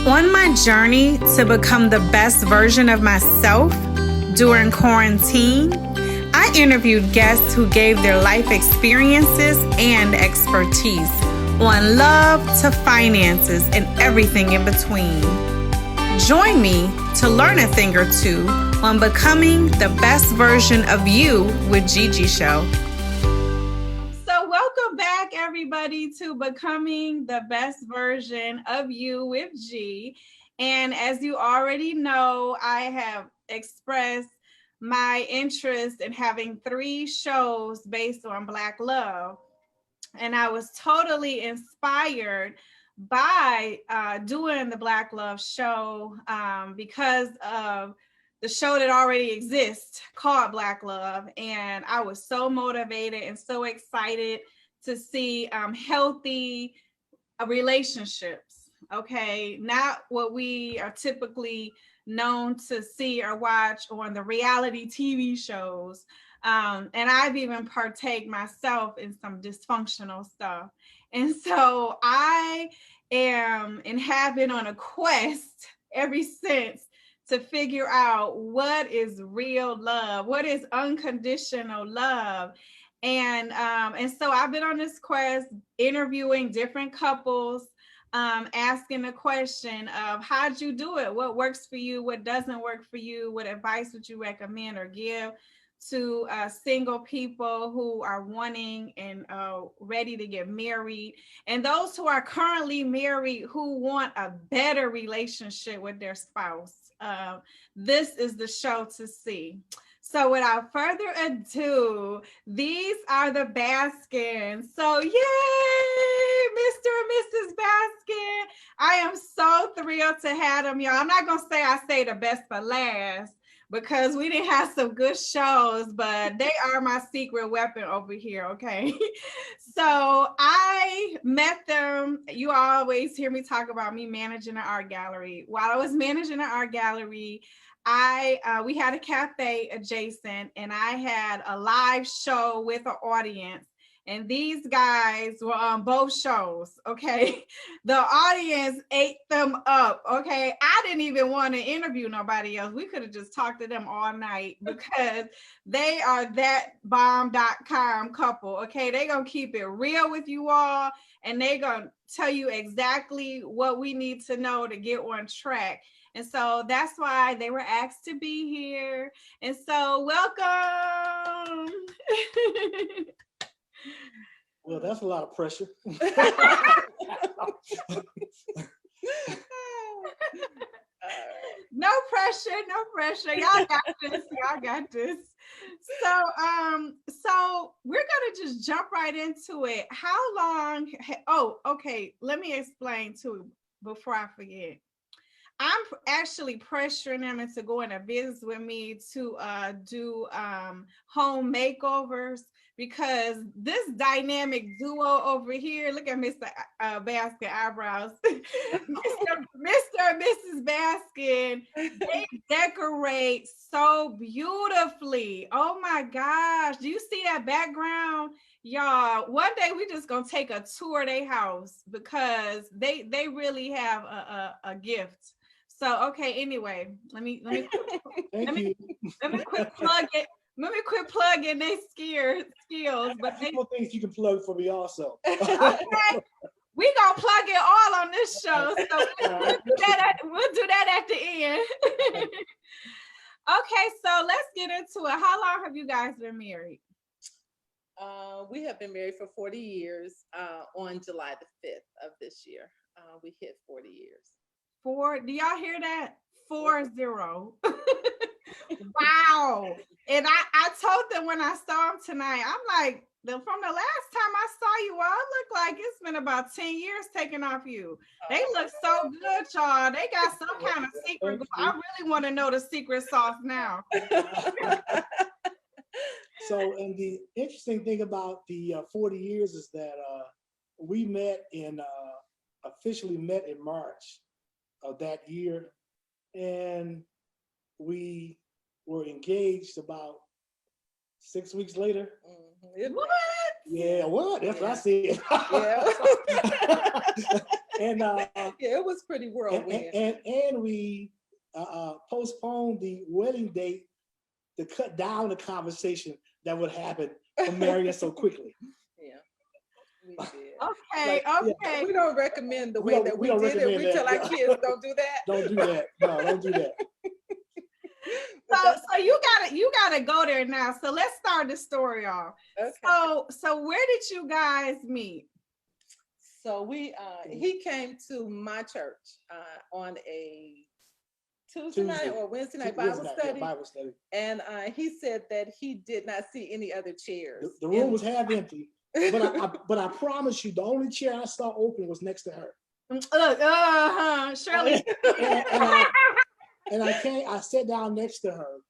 On my journey to become the best version of myself during quarantine, I interviewed guests who gave their life experiences and expertise on love to finances and everything in between. Join me to learn a thing or two on becoming the best version of you with Gigi Show. So welcome back, everybody, to Becoming the Best Version of You with G. And as you already know, I have expressed my interest in having 3 shows based on Black love. And I was totally inspired by doing the Black Love show because of the show that already exists called Black Love. And I was so motivated and so excited to see healthy relationships, okay? Not what we are typically known to see or watch on the reality TV shows. And I've even partake myself in some dysfunctional stuff. And so I am and have been on a quest ever since to figure out what is real love, what is unconditional love. And so I've been on this quest, interviewing different couples, asking the question of how'd you do it? What works for you? What doesn't work for you? What advice would you recommend or give to single people who are wanting and ready to get married, and those who are currently married who want a better relationship with their spouse? This is the show to see. So without further ado, these are the Baskins. So yay, Mr. and Mrs. Baskin. I am so thrilled to have them, y'all. I'm not going to say I say the best for last because we didn't have some good shows, but they are my secret weapon over here, okay? So I met them. You always hear me talk about me managing an art gallery. While I was managing an art gallery, we had a cafe adjacent, and I had a live show with an audience, and these guys were on both shows, okay? The audience ate them up, okay? I didn't even want to interview nobody else. We could have just talked to them all night because they are that bomb.com couple, okay? They're going to keep it real with you all, and they're going to tell you exactly what we need to know to get on track. And so that's why they were asked to be here. And so welcome. Well, that's a lot of pressure. No pressure, no pressure. Y'all got this. Y'all got this. So we're gonna just jump right into it. How long? Oh, okay. Let me explain too before I forget. I'm actually pressuring them into going to business with me to do home makeovers, because this dynamic duo over here, look at Mr. Baskin eyebrows, Mr. and Mrs. Baskin, they decorate so beautifully. Oh my gosh, do you see that background? Y'all, one day we just gonna take a tour of their house because they really have a gift. So okay, anyway, let me quit plugging. Let me quit plugging their skills. But people things you can plug for me also. Okay, we gonna plug it all on this show. So we'll do that at the end. Okay, so let's get into it. How long have you guys been married? We have been married for 40 years. On July the 5th of this year, we hit 40 years. 4, do y'all hear that? 40. Wow. And I told them when I saw them tonight, I'm like, from the last time I saw you all, look like it's been about 10 years taking off you. They look so good, y'all. They got some kind of secret. I really want to know the secret sauce now. So, and the interesting thing about the 40 years is that we officially met in March of that year, and we were engaged about 6 weeks later. What? Yeah, what? That's what I said. Yeah. And Yeah, it was pretty whirlwind. and we postponed the wedding date to cut down the conversation that would happen from marrying so quickly. Yeah, we did. Okay, okay. We don't recommend the way that we did it. We tell our kids don't do that. Don't do that. No, don't do that. So you gotta go there now. So let's start the story off. Okay. So where did you guys meet? So he came to my church on a Tuesday night or Wednesday night Bible study. Bible study. And he said that he did not see any other chairs. The room was half empty, but I promise you, the only chair I saw open was next to her. Look, Shirley. And I sat down next to her,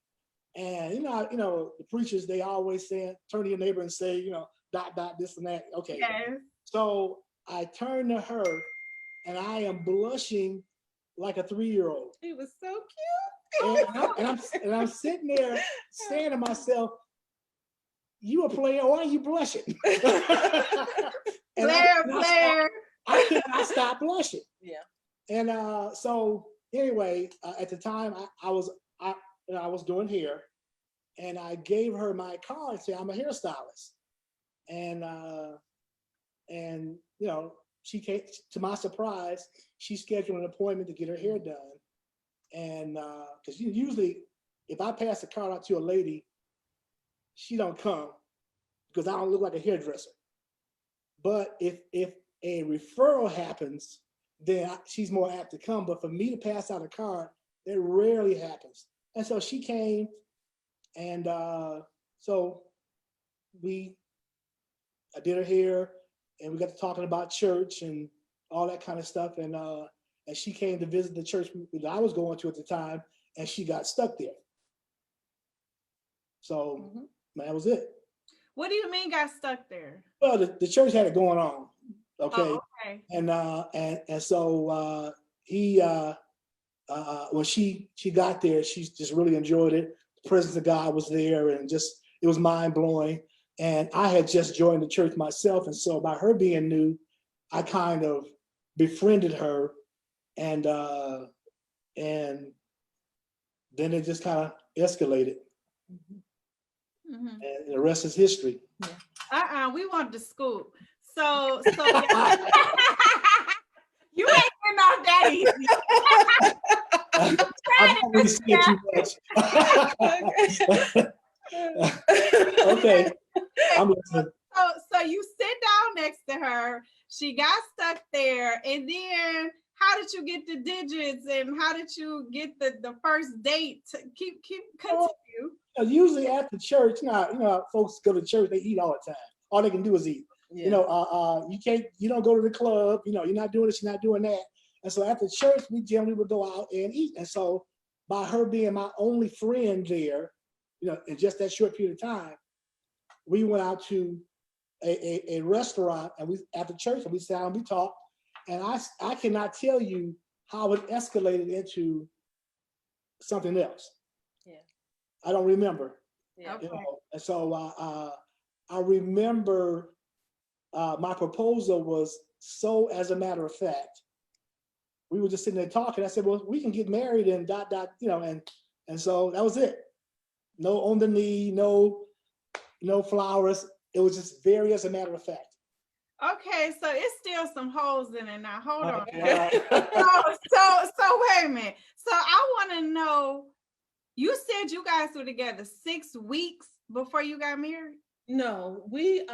and you know the preachers, they always say, turn to your neighbor and say, dot dot this and that. Okay. Yes. So I turned to her, and I am blushing like a 3-year-old. He was so cute. And I'm sitting there saying to myself, "You a player? Why are you blushing?" Blair. I could not stop blushing. Yeah. And so anyway, at the time I was doing hair, and I gave her my card and said, "I'm a hairstylist." And she came, to my surprise, she scheduled an appointment to get her hair done. And because usually if I pass a card out to a lady, she don't come because I don't look like a hairdresser. But if a referral happens, then she's more apt to come. But for me to pass out a card, that rarely happens. And so she came, and so I did her hair, and we got to talking about church and all that kind of stuff. And she came to visit the church that I was going to at the time, and she got stuck there. So that was it. What do you mean got stuck there? Well, the church had it going on. Okay. Oh, okay. And so when she got there, she just really enjoyed it. The presence of God was there, and just it was mind blowing. And I had just joined the church myself, and so by her being new, I kind of befriended her, and then it just kind of escalated, and the rest is history. We want the scoop. So you ain't getting off that easy. I've already said too much. Okay, I'm listening. So you sit down next to her. She got stuck there, and then how did you get the digits, and how did you get the first date? Continue. Usually after church, folks go to church, they eat all the time. All they can do is eat. Yeah. You don't go to the club. You're not doing this, you're not doing that. And so after church, we generally would go out and eat. And so by her being my only friend there, in just that short period of time, we went out to a restaurant, and after church, and we sat down and we talked. And I cannot tell you how it escalated into something else. Yeah. I don't remember. Yeah. And so I remember my proposal was so, as a matter of fact, we were just sitting there talking. I said, well, we can get married and and so that was it. No on the knee, no flowers. It was just very as a matter of fact. Okay, so it's still some holes in it now. Hold on. Right. So wait a minute. So I want to know, you said you guys were together 6 weeks before you got married? No, we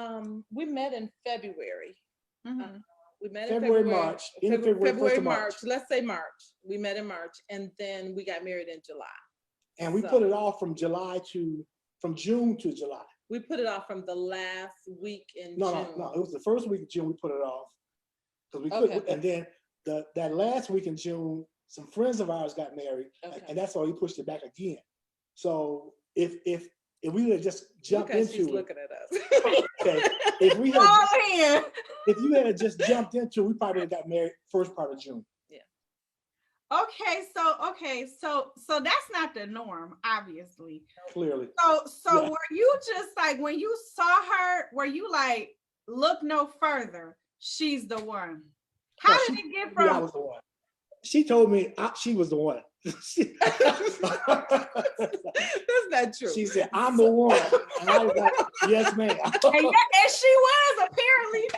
met in February. We met in February, March. February, March. Let's say March. We met in March, and then we got married in July. And we put it off from June to July. We put it off from the last week in June. No. It was the first week of June we put it off, because we couldn't. And then that last week in June, some friends of ours got married, and that's why we pushed it back again. So if we had just jumped into she's it, looking at us. Okay, if you had just jumped into it, we probably would have got married first part of June. Yeah. So that's not the norm, obviously. Clearly. So were you just like, when you saw her, were you like, look no further, she's the one? How did it get from? I was the one. She told me she was the one. That's not true. She said, "I'm the one," and I was like, "Yes, ma'am." And she was, apparently.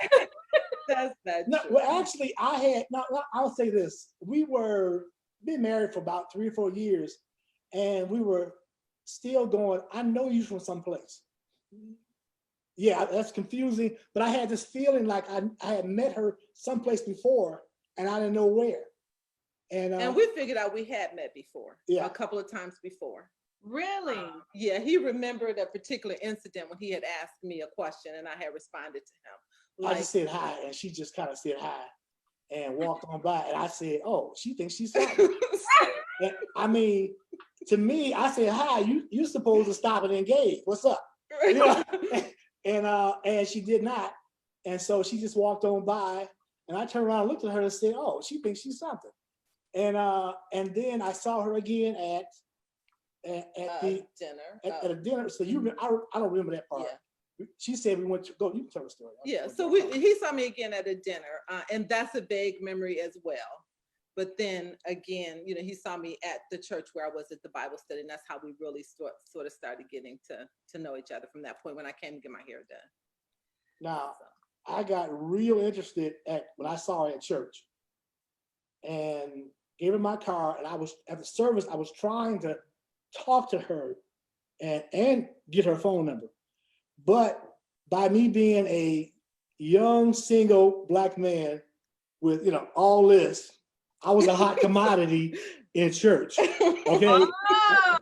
That's not no, true. well, actually, I had. No, I'll say this: we were been married for about 3 or 4 years, and we were still going. I know you from someplace. Yeah, that's confusing. But I had this feeling like I had met her someplace before, and I didn't know where. And we figured out we had met before, yeah, a couple of times before. Really? Yeah, he remembered a particular incident when he had asked me a question and I had responded to him. I just said hi, and she just kind of said hi and walked on by. And I said, "Oh, she thinks she's something." And, I mean, to me, I said, "Hi, you're supposed to stop and engage. What's up?" You know? And she did not. And so she just walked on by, and I turned around and looked at her and said, "Oh, she thinks she's something." And then I saw her again at the dinner. At a dinner. So I don't remember that part. Yeah. She said we went to go. You can tell the story. Yeah. So he saw me again at a dinner, and that's a vague memory as well. But then again, he saw me at the church where I was at the Bible study, and that's how we really sort of started getting to know each other from that point when I came to get my hair done. Now, I got real interested when I saw her at church, and gave her my car, and I was at the service. I was trying to talk to her and get her phone number, but by me being a young single Black man with all this, I was a hot commodity in church. Okay.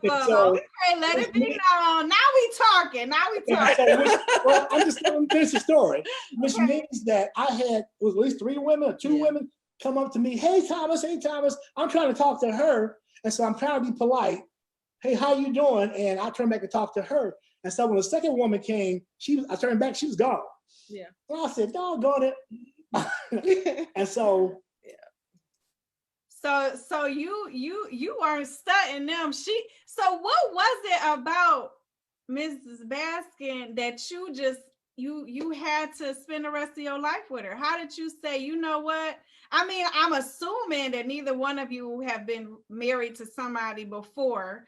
So, okay, let it be known. Now we talking. Well, I'm just going to finish the story, which means that it was at least 3 women or 2 women come up to me. Hey, Thomas. I'm trying to talk to her. And so I'm trying to be polite. Hey, how you doing? And I turned back and talked to her. And so when the second woman came, I turned back, she was gone. Yeah. And I said, doggone it. And so. Yeah. So you weren't stunting them. So what was it about Mrs. Baskin that you had to spend the rest of your life with her? How did you say, you know what? I mean, I'm assuming that neither one of you have been married to somebody before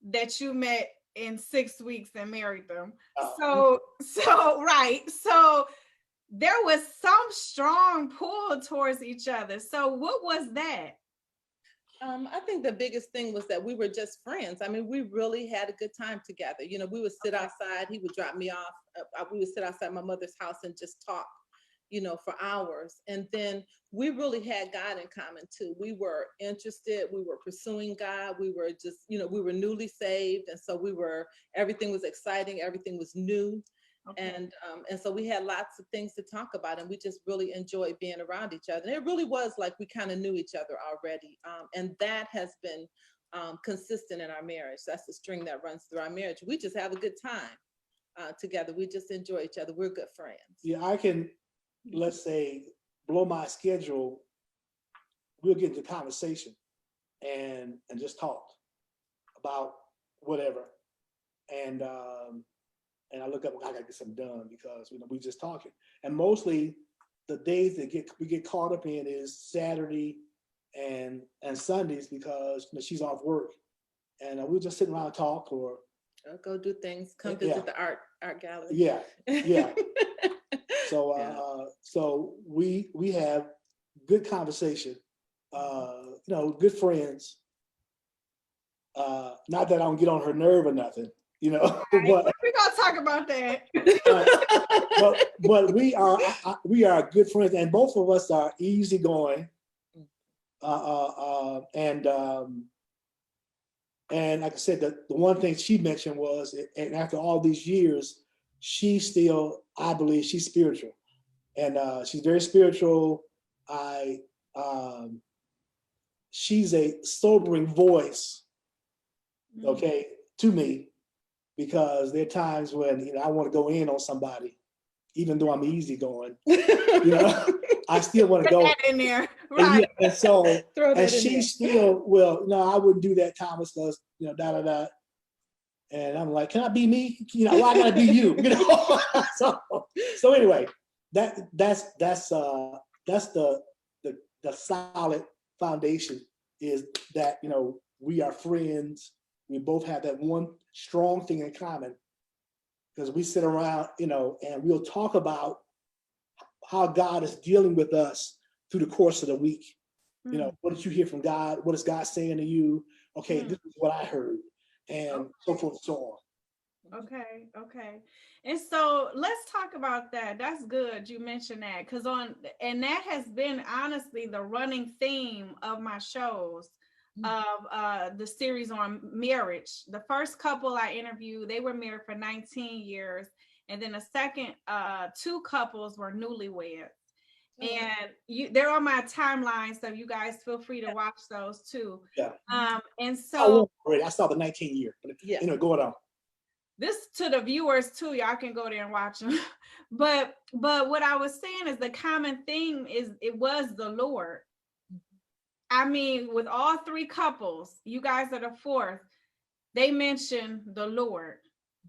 that you met in 6 weeks and married them. So right. So there was some strong pull towards each other. So what was that? I think the biggest thing was that we were just friends. I mean, we really had a good time together. We would sit outside. He would drop me off. We would sit outside my mother's house and just talk, for hours. And then we really had God in common too. We were interested. We were pursuing God. We were just, we were newly saved. And so everything was exciting. Everything was new. Okay. And so we had lots of things to talk about, and we just really enjoyed being around each other. And it really was like we kind of knew each other already. And that has been consistent in our marriage. That's the string that runs through our marriage. We just have a good time together. We just enjoy each other. We're good friends. Yeah, I can, let's say, blow my schedule. We'll get into conversation and just talk about whatever. And I look up, I gotta get something done because we just talking. And mostly the days that we get caught up in is Saturday and Sundays because she's off work, and we'll just sit around and talk or go do things. Come visit the art gallery. Yeah. So we have good conversation. Good friends. Not that I don't get on her nerve or nothing. But we're gonna talk about that. But we are good friends, and both of us are easygoing. And like I said, the one thing she mentioned was, and after all these years, I believe she's spiritual, and she's very spiritual. She's a sobering voice, okay, to me. Because there are times when I want to go in on somebody, even though I'm easygoing, I still want to go. Put that in there, right? And so, and she still will. No, I wouldn't do that, Thomas, because da da da. And I'm like, can I be me? Why I gotta be you? So anyway, that's the solid foundation is that we are friends. We both have that one strong thing in common because we sit around, and we'll talk about how God is dealing with us through the course of the week. What did you hear from God? What is God saying to you? Okay, this is what I heard, and so forth and so on. Okay. And so let's talk about that. That's good you mentioned that, and that has been honestly the running theme of my shows, of the series on marriage. The first couple I interviewed, they were married for 19 years, and then the second 2 couples were newlyweds. And they're on my timeline, so you guys feel free to watch those too. Yeah. And so I saw the 19 year, but going on. This to the viewers too, y'all can go there and watch them. But what I was saying is the common theme is it was the Lord. I mean, with all 3 couples, you guys are the 4th, they mentioned the Lord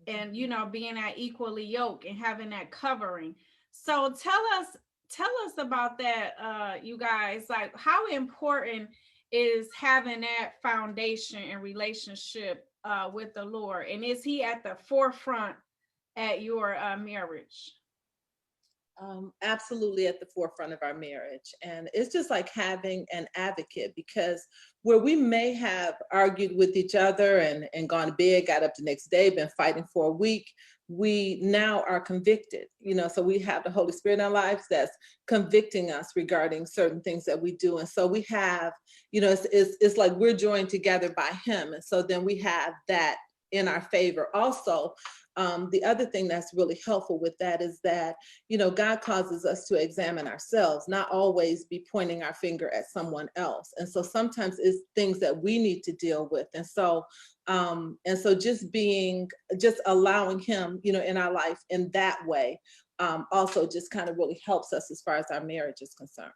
and being that equally yoked and having that covering. So tell us about that, you guys. Like, how important is having that foundation and relationship with the Lord, and is He at the forefront at your marriage? Absolutely at the forefront of our marriage, and it's just like having an advocate, because where we may have argued with each other and gone to bed, got up the next day, been fighting for a week, we now are convicted, so we have the Holy Spirit in our lives that's convicting us regarding certain things that we do. And so we have, it's like we're joined together by Him. And so then we have that in our favor. Also, the other thing that's really helpful with that is that, God causes us to examine ourselves, not always be pointing our finger at someone else. And so sometimes it's things that we need to deal with. And so just allowing Him, in our life in that way, also just kind of really helps us as far as our marriage is concerned.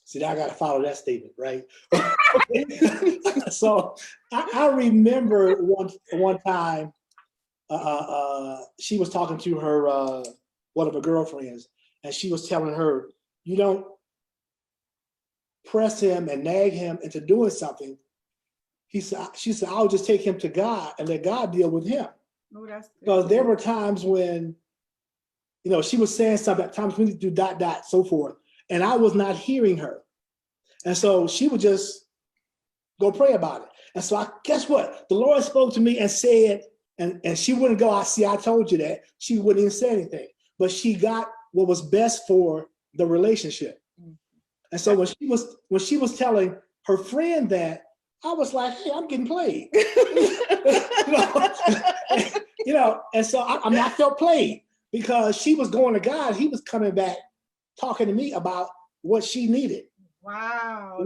See, I got to follow that statement, right? So I remember one time, she was talking to her one of her girlfriends, and she was telling her, you don't press him and nag him into doing something. She said, I'll just take him to God and let God deal with him. Because there were times when, she was saying something, at times we need to do ... so forth, and I was not hearing her. And so she would just go pray about it. And so guess what? The Lord spoke to me and said, and she wouldn't go, I told you that. She wouldn't even say anything. But she got what was best for the relationship. And so when she was telling her friend that, I was like, hey, I'm getting played. And so I felt played because she was going to God. He was coming back talking to me about what she needed. Wow.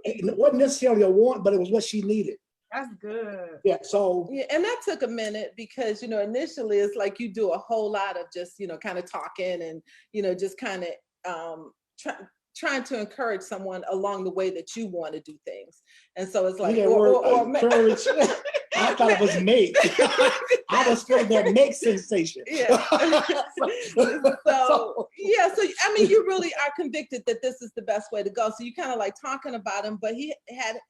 It wasn't necessarily a want, but it was what she needed. That's good. Yeah. So and that took a minute because initially it's like you do a whole lot of just kind of talking and just kind of trying to encourage someone along the way that you want to do things. And so it's like encourage. I thought it was make. I was feeling that make sensation. Yeah. So I mean, you really are convicted that this is the best way to go. So you kind of like talking about him, but he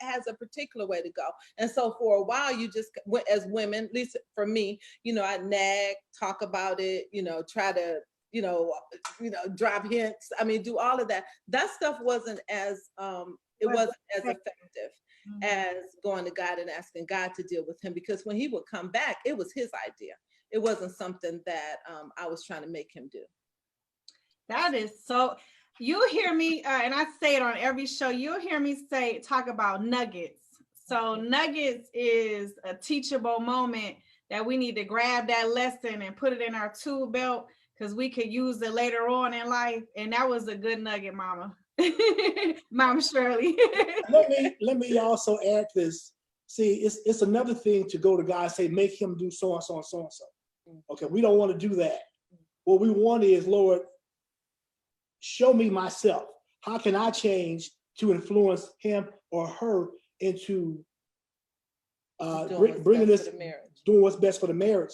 has a particular way to go. And so for a while, you just as women, at least for me, I nag, talk about it, try to drop hints. I mean, do all of that. That stuff wasn't as effective as going to God and asking God to deal with him, because when he would come back, it was his idea. It wasn't something that I was trying to make him do. That is so. You hear me, and I say it on every show. You'll hear me talk about nuggets. So nuggets is a teachable moment that we need to grab that lesson and put it in our tool belt, because we could use it later on in life. And that was a good nugget, Mama. Mama Shirley. let me also add this. See, it's another thing to go to God and say, make him do so and so and so and so. Okay, we don't want to do that. what we want is, Lord, show me myself. How can I change to influence him or her into bringing this, doing what's best for the marriage?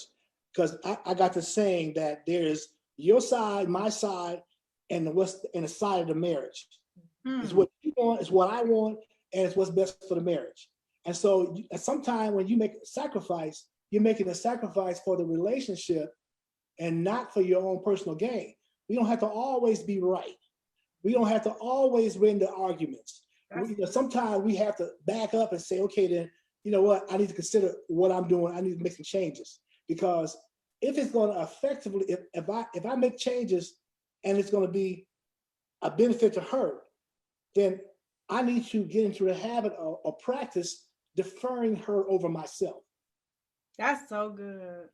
Because I got the saying that there's your side, my side, and the side of the marriage. It's what you want, it's what I want, and it's what's best for the marriage. And so sometimes when you make a sacrifice, you're making a sacrifice for the relationship and not for your own personal gain. We don't have to always be right. We don't have to always win the arguments. Sometimes we have to back up and say, okay, then, you know what? I need to consider what I'm doing. I need to make some changes, because if it's going to effectively, if I make changes and it's going to be a benefit to her, then I need to get into the habit of practice deferring her over myself. That's so good.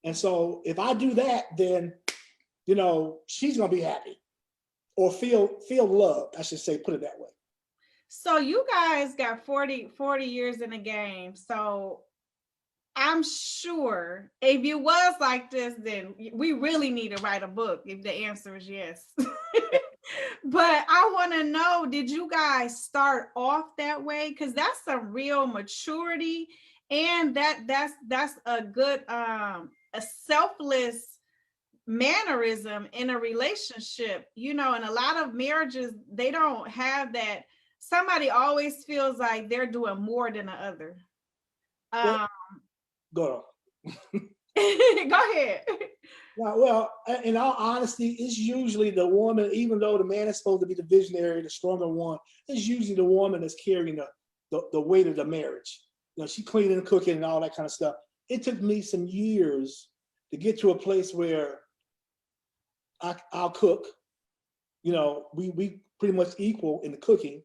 And so if I do that, then, you know, she's going to be happy or feel loved, I should say, put it that way. So you guys got 40 years in the game. So I'm sure if it was like this, then we really need to write a book if the answer is yes. But I want to know, did you guys start off that way? Because that's a real maturity, and that's a good a selfless mannerism in a relationship, you know. And a lot of marriages, they don't have that. Somebody always feels like they're doing more than the other. Go on. Go ahead. Well, in all honesty, it's usually the woman, even though the man is supposed to be the visionary, the stronger one, it's usually the woman that's carrying the weight of the marriage. You know, she cleaning and cooking and all that kind of stuff. It took me some years to get to a place where I'll cook. You know, we pretty much equal in the cooking.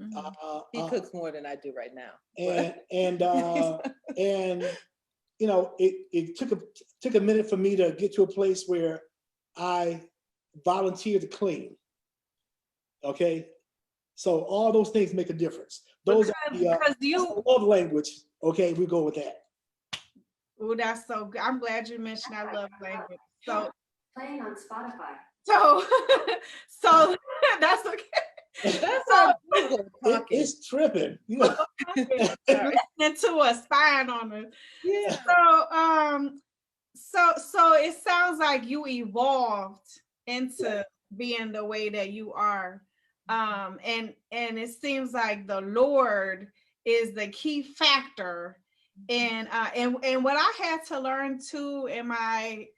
Mm-hmm. He cooks more than I do right now. And you know, it took a minute for me to get to a place where I volunteered to clean. Okay, so all those things make a difference. Those are the love language. Okay, we go with that. Oh, that's so good. I'm glad you mentioned that love language. So playing on Spotify. So that's okay. That's all Google talking. It's tripping. You know? Listening to us, spying on us. Yeah. So it sounds like you evolved into being the way that you are. And it seems like the Lord is the key factor. And what I had to learn too in my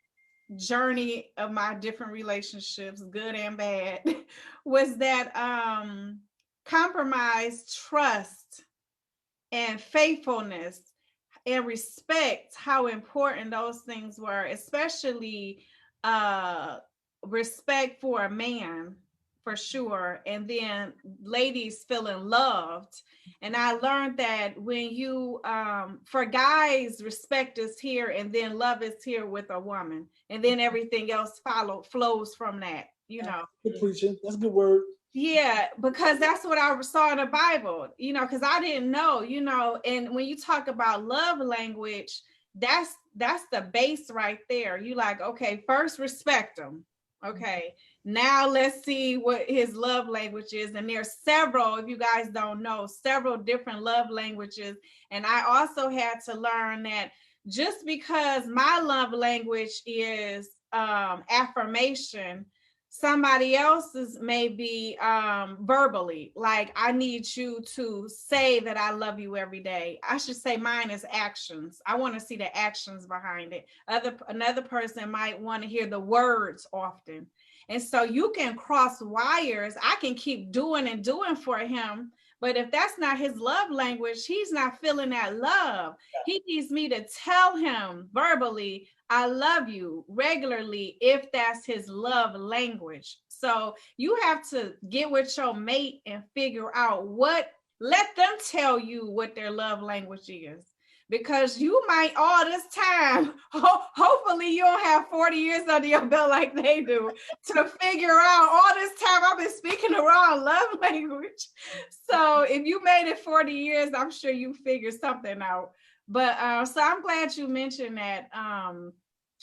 journey of my different relationships, good and bad, was that compromise, trust, and faithfulness and respect, how important those things were, especially respect for a man, for sure. And then ladies feeling loved. And I learned that when you, for guys, respect is here, and then love is here with a woman. And then everything else flows from that, you know. Good preaching. That's a good word. Yeah, because that's what I saw in the Bible, you know, because I didn't know, you know. And when you talk about love language, that's the base right there. You like, okay, first respect him. Okay, now let's see what his love language is. And there's several, if you guys don't know, several different love languages. And I also had to learn that just because my love language is affirmation, somebody else's may be verbally, like, I need you to say that I love you every day. I should say mine is actions. I want to see the actions behind it. Another person might want to hear the words often. And so you can cross wires. I can keep doing and doing for him, but if that's not his love language, he's not feeling that love. He needs me to tell him verbally, I love you regularly, if that's his love language. So you have to get with your mate and figure out let them tell you what their love language is. Because you might all this time, hopefully you don't have 40 years under your belt like they do, to figure out all this time I've been speaking the wrong love language. So if you made it 40 years, I'm sure you figured something out. But so I'm glad you mentioned that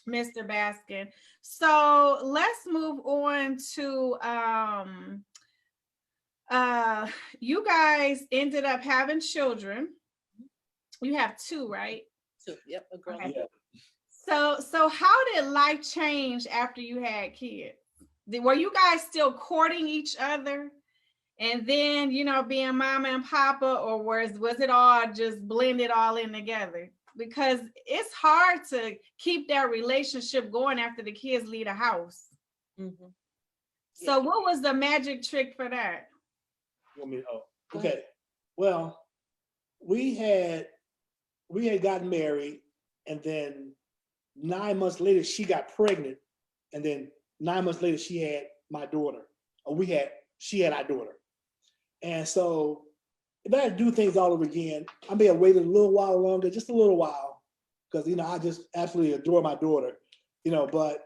Mr. Baskin. So let's move on to you guys ended up having children. You have two, right? Two. Yep, a girl. Okay. Yeah. So how did life change after you had kids? Were you guys still courting each other and then, you know, being mama and papa, or was it all just blended all in together? Because it's hard to keep that relationship going after the kids leave the house. Mm-hmm. So what was the magic trick for that? You want me? Oh, okay. Well, we had gotten married, and then 9 months later she got pregnant, and then 9 months later she had my daughter, or she had our daughter. And so if I had to do things all over again, I may have waited a little while longer, just a little while, because you know I just absolutely adore my daughter, you know. But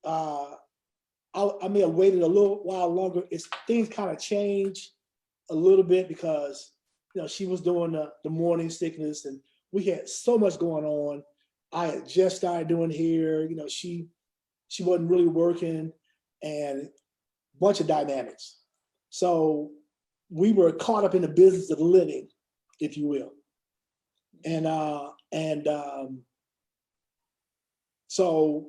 I may have waited a little while longer. Things kind of changed a little bit because you know she was doing the morning sickness, and we had so much going on. I had just started doing hair, you know. She wasn't really working, and a bunch of dynamics. So we were caught up in the business of living, if you will. So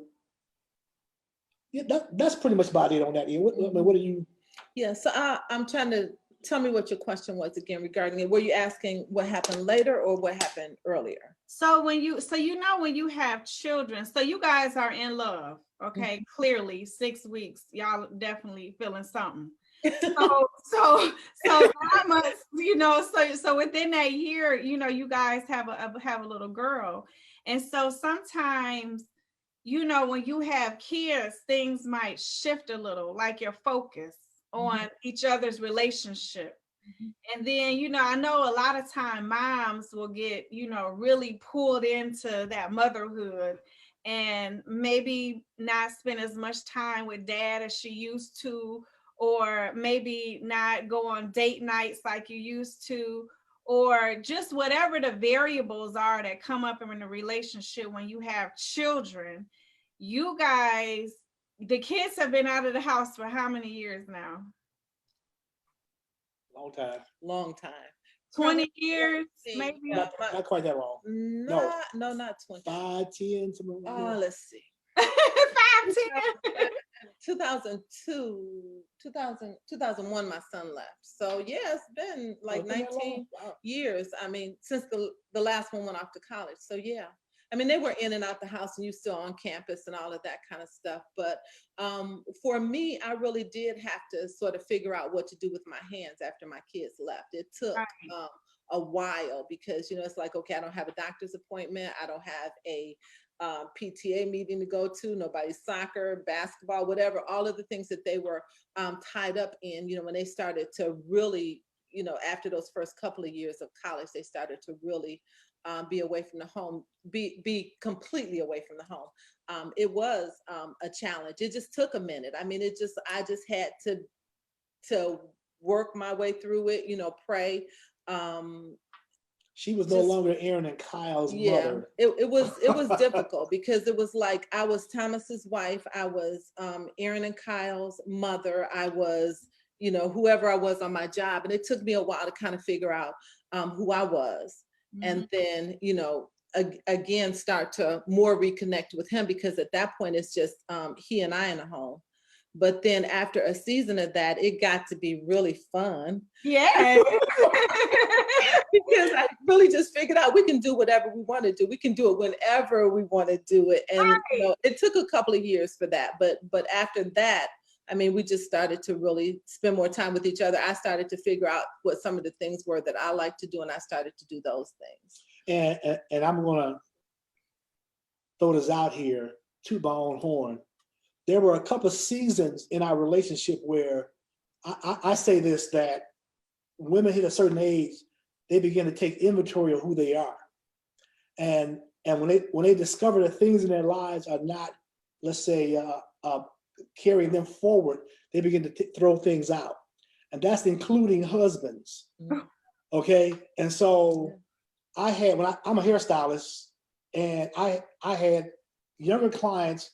yeah, that's pretty much about it on that. What do you? Yeah, so I'm trying to tell me what your question was again regarding it. Were you asking what happened later or what happened earlier? So when you have children, so you guys are in love, okay? Mm-hmm. Clearly 6 weeks, y'all definitely feeling something. So 9 months, you know, so within that year, you know, you guys have a little girl. And so sometimes, you know, when you have kids, things might shift a little, like your focus on each other's relationship. And then, you know, I know a lot of time moms will get, you know, really pulled into that motherhood and maybe not spend as much time with dad as she used to, or maybe not go on date nights like you used to, or just whatever the variables are that come up in a relationship when you have children. You guys, the kids have been out of the house for how many years now? Long time. 20 years, maybe? Not quite that long. No, not 20. 5, 10, something like that. Let's see. 5, 10. 2001, my son left. So yeah, it's been like 19 years. I mean, since the last one went off to college. So yeah. I mean, they were in and out the house and you still on campus and all of that kind of stuff. But for me, I really did have to sort of figure out what to do with my hands after my kids left. It took a while because, you know, it's like, okay, I don't have a doctor's appointment. I don't have a PTA meeting to go to, nobody's soccer, basketball, whatever, all of the things that they were tied up in, you know, when they started to really, you know, after those first couple of years of college, they started to really be away from the home, be completely away from the home. It was a challenge. It just took a minute. I mean, I just had to work my way through it, you know, pray. She was no longer Aaron and Kyle's mother. It was difficult because it was like I was Thomas's wife. I was Aaron and Kyle's mother. I was, you know, whoever I was on my job. And it took me a while to kind of figure out who I was. And then, you know, again, start to more reconnect with him because at that point it's just he and I in the home. But then after a season of that, it got to be really fun. Yeah. Because I really just figured out we can do whatever we want to do. We can do it whenever we want to do it. And you know, it took a couple of years for that. But after that, I mean, we just started to really spend more time with each other. I started to figure out what some of the things were that I like to do, and I started to do those things. And I'm going to throw this out here, toot my own horn. There were a couple of seasons in our relationship where I say this, that women hit a certain age, they begin to take inventory of who they are. And when they discover that things in their lives are not, let's say, carrying them forward, they begin to throw things out. And that's including husbands. Okay. And so I had, I'm a hairstylist, and I had, younger clients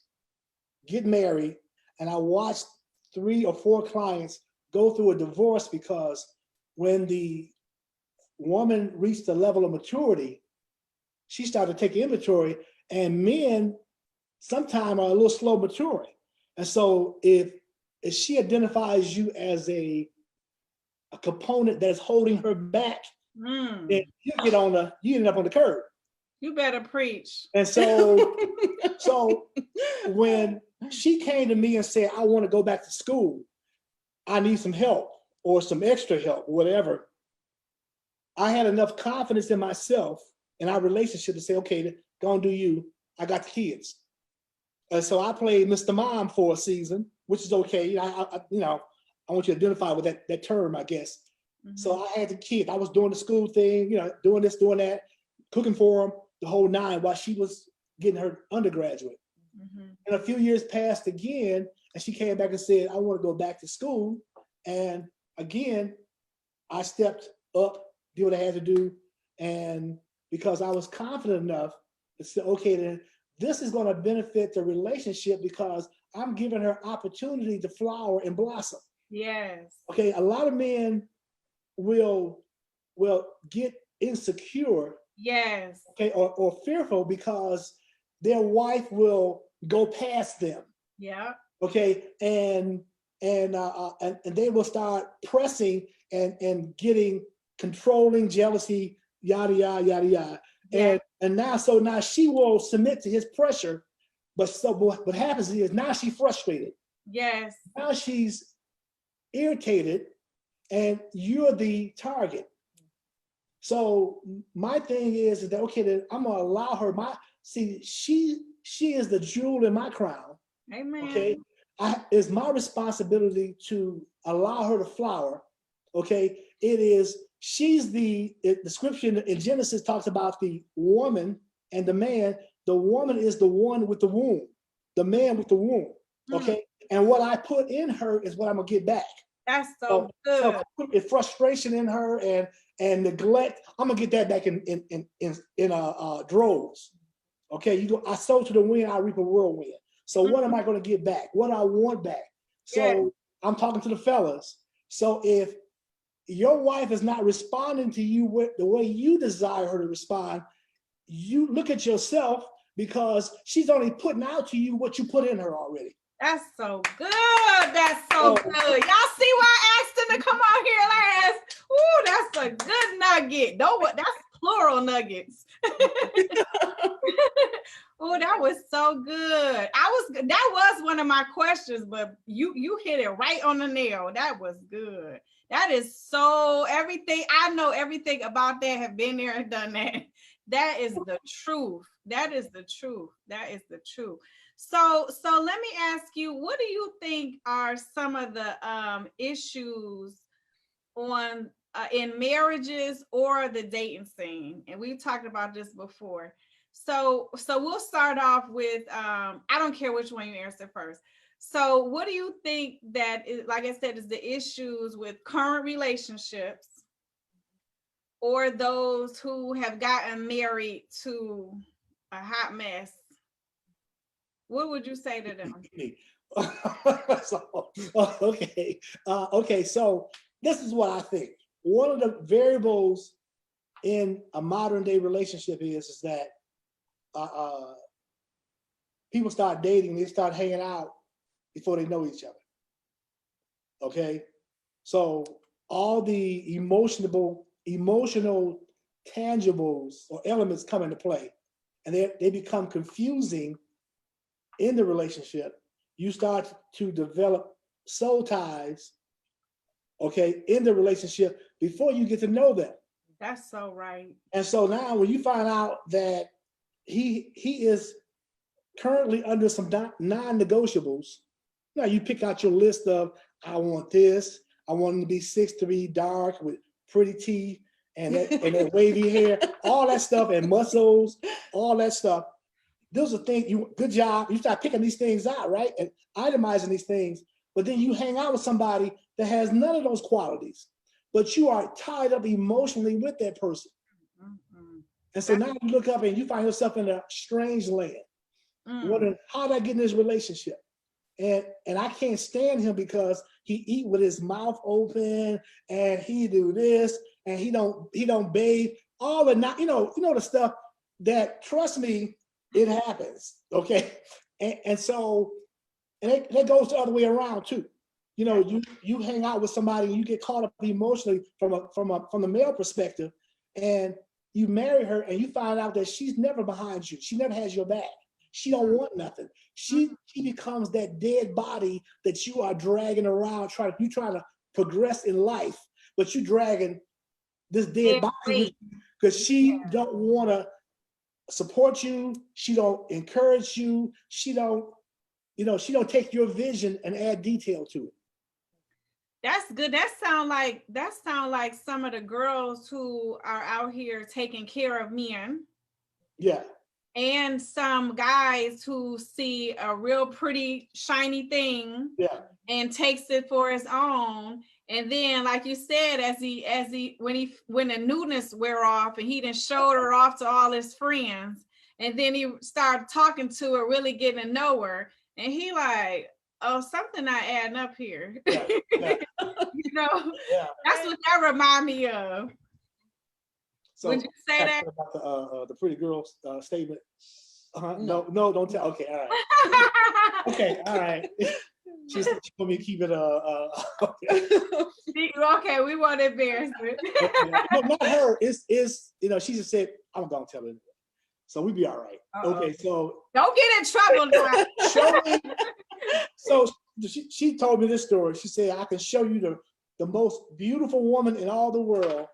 get married, and I watched 3 or 4 clients go through a divorce because when the woman reached the level of maturity, she started to take inventory, and men sometimes are a little slow maturing. And so if she identifies you as a component that's holding her back, then you end up on the curb. You better preach. And so when she came to me and said, I want to go back to school, I need some help or some extra help, whatever, I had enough confidence in myself and our relationship to say, okay, go and do you. I got the kids. And so I played Mr. Mom for a season, which is okay. I want you to identify with that term, I guess. Mm-hmm. So I had the kids. I was doing the school thing, doing this, doing that, cooking for them, the whole 9 while she was getting her undergraduate. Mm-hmm. And a few years passed again, and she came back and said, I want to go back to school. And again, I stepped up, did what I had to do. And because I was confident enough to say, okay, then this is going to benefit the relationship because I'm giving her opportunity to flower and blossom. Yes. Okay, a lot of men will get insecure. Yes. Okay, or fearful because their wife will go past them. Yeah. Okay, and they will start pressing and getting controlling, jealousy, yada yada yada yada. Yeah. And now she will submit to his pressure, but what happens is now she's frustrated. Yes. Now she's irritated, and you're the target. So my thing is that okay, then I'm gonna allow her. She is the jewel in my crown. Amen. Okay, it's my responsibility to allow her to flower. Okay, she's the scripture in Genesis talks about the woman and the man. The woman is the one with the womb, the man with the womb. Okay, and what I put in her is what I'm gonna get back. That's so good. So I put frustration in her and neglect, I'm gonna get that back in droves. Okay, I sow to the wind, I reap a whirlwind. So what am I gonna get back? What I want back? So I'm talking to the fellas. So if your wife is not responding to you the way you desire her to respond, you look at yourself because she's only putting out to you what you put in her already. That's so good. That's so good. Y'all see why I asked him to come out here last? Ooh, that's a good nugget. That's plural nuggets. Oh, that was so good. That was one of my questions, but you hit it right on the nail. That was good. That is so everything. I know everything about that, have been there and done that. That is the truth. That is the truth. That is the truth. So let me ask you, what do you think are some of the issues in marriages or the dating scene? And we've talked about this before. So we'll start off with, I don't care which one you answer first. So what do you think that is, like I said, is the issues with current relationships or those who have gotten married to a hot mess? What would you say to them? Okay. So this is what I think. One of the variables in a modern day relationship is that people start dating, they start hanging out before they know each other. Okay, so all the emotional tangibles or elements come into play, and they become confusing in the relationship. You start to develop soul ties, okay, in the relationship before you get to know them. That's so right. And so now when you find out that he is currently under some non-negotiables, now you pick out your list of, I want this, I want him to be 6'3", dark with pretty teeth and that wavy hair, all that stuff, and muscles, all that stuff. Those are things, good job. You start picking these things out, right? And itemizing these things, but then you hang out with somebody that has none of those qualities, but you are tied up emotionally with that person. Mm-hmm. And so now you look up and you find yourself in a strange land. wondering how did I get in this relationship? And I can't stand him because he eat with his mouth open and he do this and he don't bathe. All the not, the stuff that, trust me, it happens. Okay. And so, and that goes the other way around too. You hang out with somebody and you get caught up emotionally from the male perspective, and you marry her and you find out that she's never behind you. She never has your back. She don't want nothing. She becomes that dead body that you are dragging around, trying to progress in life, but you dragging this dead body because she don't want to support you. She don't encourage you. She don't take your vision and add detail to it. That's good. That sound like some of the girls who are out here taking care of men. Yeah. And some guys who see a real pretty shiny thing, and takes it for his own. And then, like you said, when the newness wear off and he done showed her off to all his friends, and then he started talking to her, really getting to know her, and he like, oh, something not adding up here. Yeah. That's what that remind me of. So would you say that about the pretty girl statement? No, don't tell. Okay, all right. Okay, all right. She's told me to keep it. Okay. Okay, we won't embarrass her. Okay. No, not her. It's she just said I'm gonna tell her anyway, so we be all right. Okay, so don't get in trouble now. Show me. So she told me this story. She said I can show you the most beautiful woman in all the world.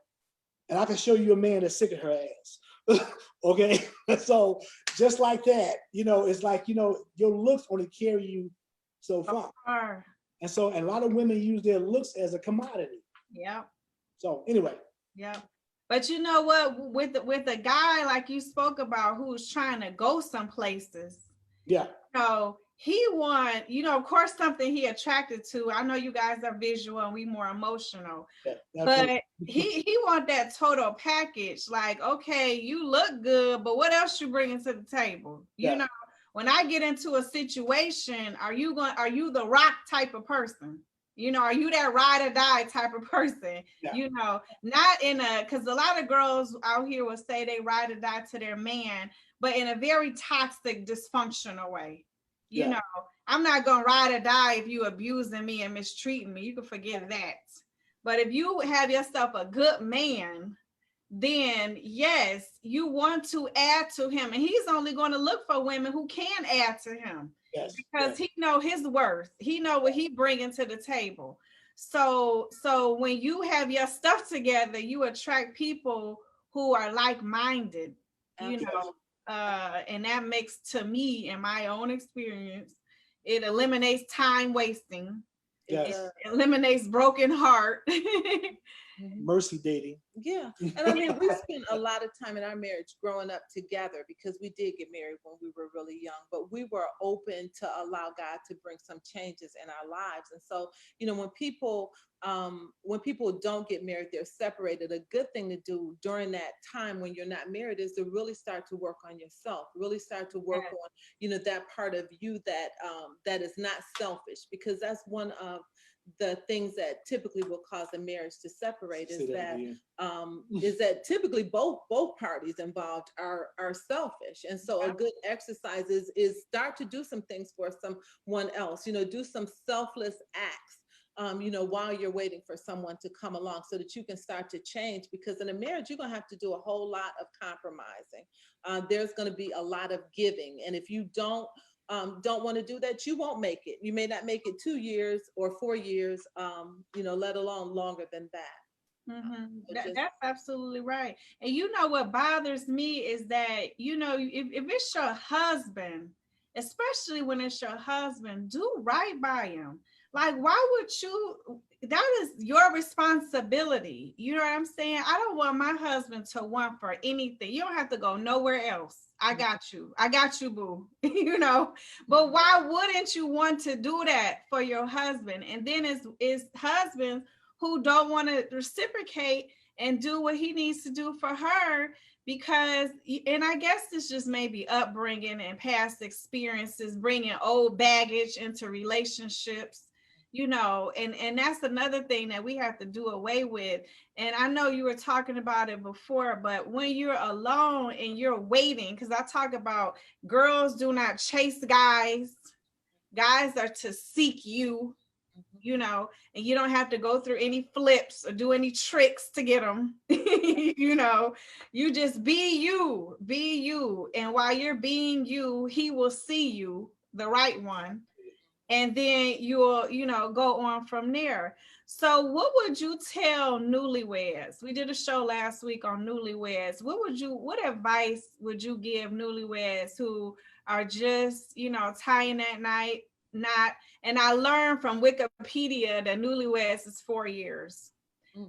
And I can show you a man that's sick of her ass. Okay. So just like that, it's like, your looks only carry you so far. And so a lot of women use their looks as a commodity. Yeah. So anyway. Yeah. But you know what, with a guy like you spoke about who's trying to go some places. Yeah. He want, of course, something he attracted to. I know you guys are visual and we more emotional, but he want that total package. Like, okay, you look good, but what else you bringing to the table? When I get into a situation, are you the rock type of person? Are you that ride or die type of person? Yeah. Not because a lot of girls out here will say they ride or die to their man, but in a very toxic, dysfunctional way. I'm not gonna ride or die if you abusing me and mistreating me. You can forget that. But if you have yourself a good man, then yes, you want to add to him, and he's only going to look for women who can add to him. Yes, because he know his worth. He know what he bringing to the table. So when you have your stuff together, you attract people who are like-minded. And that makes, to me, in my own experience, it eliminates time wasting. Yes. It eliminates broken heart. Mercy dating. Yeah. And I mean, we spent a lot of time in our marriage growing up together because we did get married when we were really young, but we were open to allow God to bring some changes in our lives. And so, when people don't get married, they're separated. A good thing to do during that time when you're not married is to really start to work on yourself, really start to work on, that part of you that is not selfish, because that's one of the things that typically will cause a marriage to separate is that typically both parties involved are selfish. And so a good exercise is start to do some things for someone else, do some selfless acts, while you're waiting for someone to come along so that you can start to change, because in a marriage, you're going to have to do a whole lot of compromising. There's going to be a lot of giving. And if you don't want to do that, you won't make it. You may not make it 2 years or 4 years, let alone longer than that. Mm-hmm. That's absolutely right. And what bothers me is that, if it's your husband, especially when it's your husband, do right by him. Like, why would you? That is your responsibility. You know what I'm saying? I don't want my husband to want for anything. You don't have to go nowhere else. I got you. I got you, boo. But why wouldn't you want to do that for your husband? And then it's husbands who don't want to reciprocate and do what he needs to do for her. Because, and I guess this just maybe upbringing and past experiences, bringing old baggage into relationships, and that's another thing that we have to do away with. And I know you were talking about it before, but when you're alone and you're waiting, because I talk about girls do not chase guys are to seek you, and you don't have to go through any flips or do any tricks to get them. You just be you. And while you're being you, he will see you, the right one. And then you'll, go on from there. So what would you tell newlyweds? We did a show last week on newlyweds. What advice would you give newlyweds who are just, tying that knot? And I learned from Wikipedia that newlyweds is 4 years.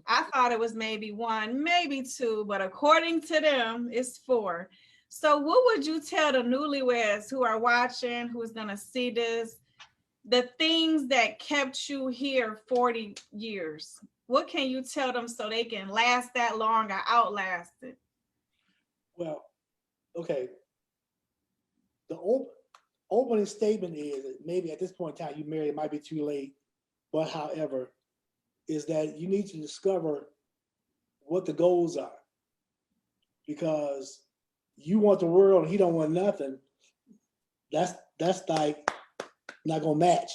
I thought it was maybe 1, maybe 2, but according to them, it's 4. So what would you tell the newlyweds who are watching, who's gonna see this, the things that kept you here 40 years? What can you tell them so they can last that long or outlast it? Well, okay. The opening statement is that maybe at this point in time, you married, it might be too late. But however, is that you need to discover what the goals are. Because you want the world and he don't want nothing. That's like not gonna match.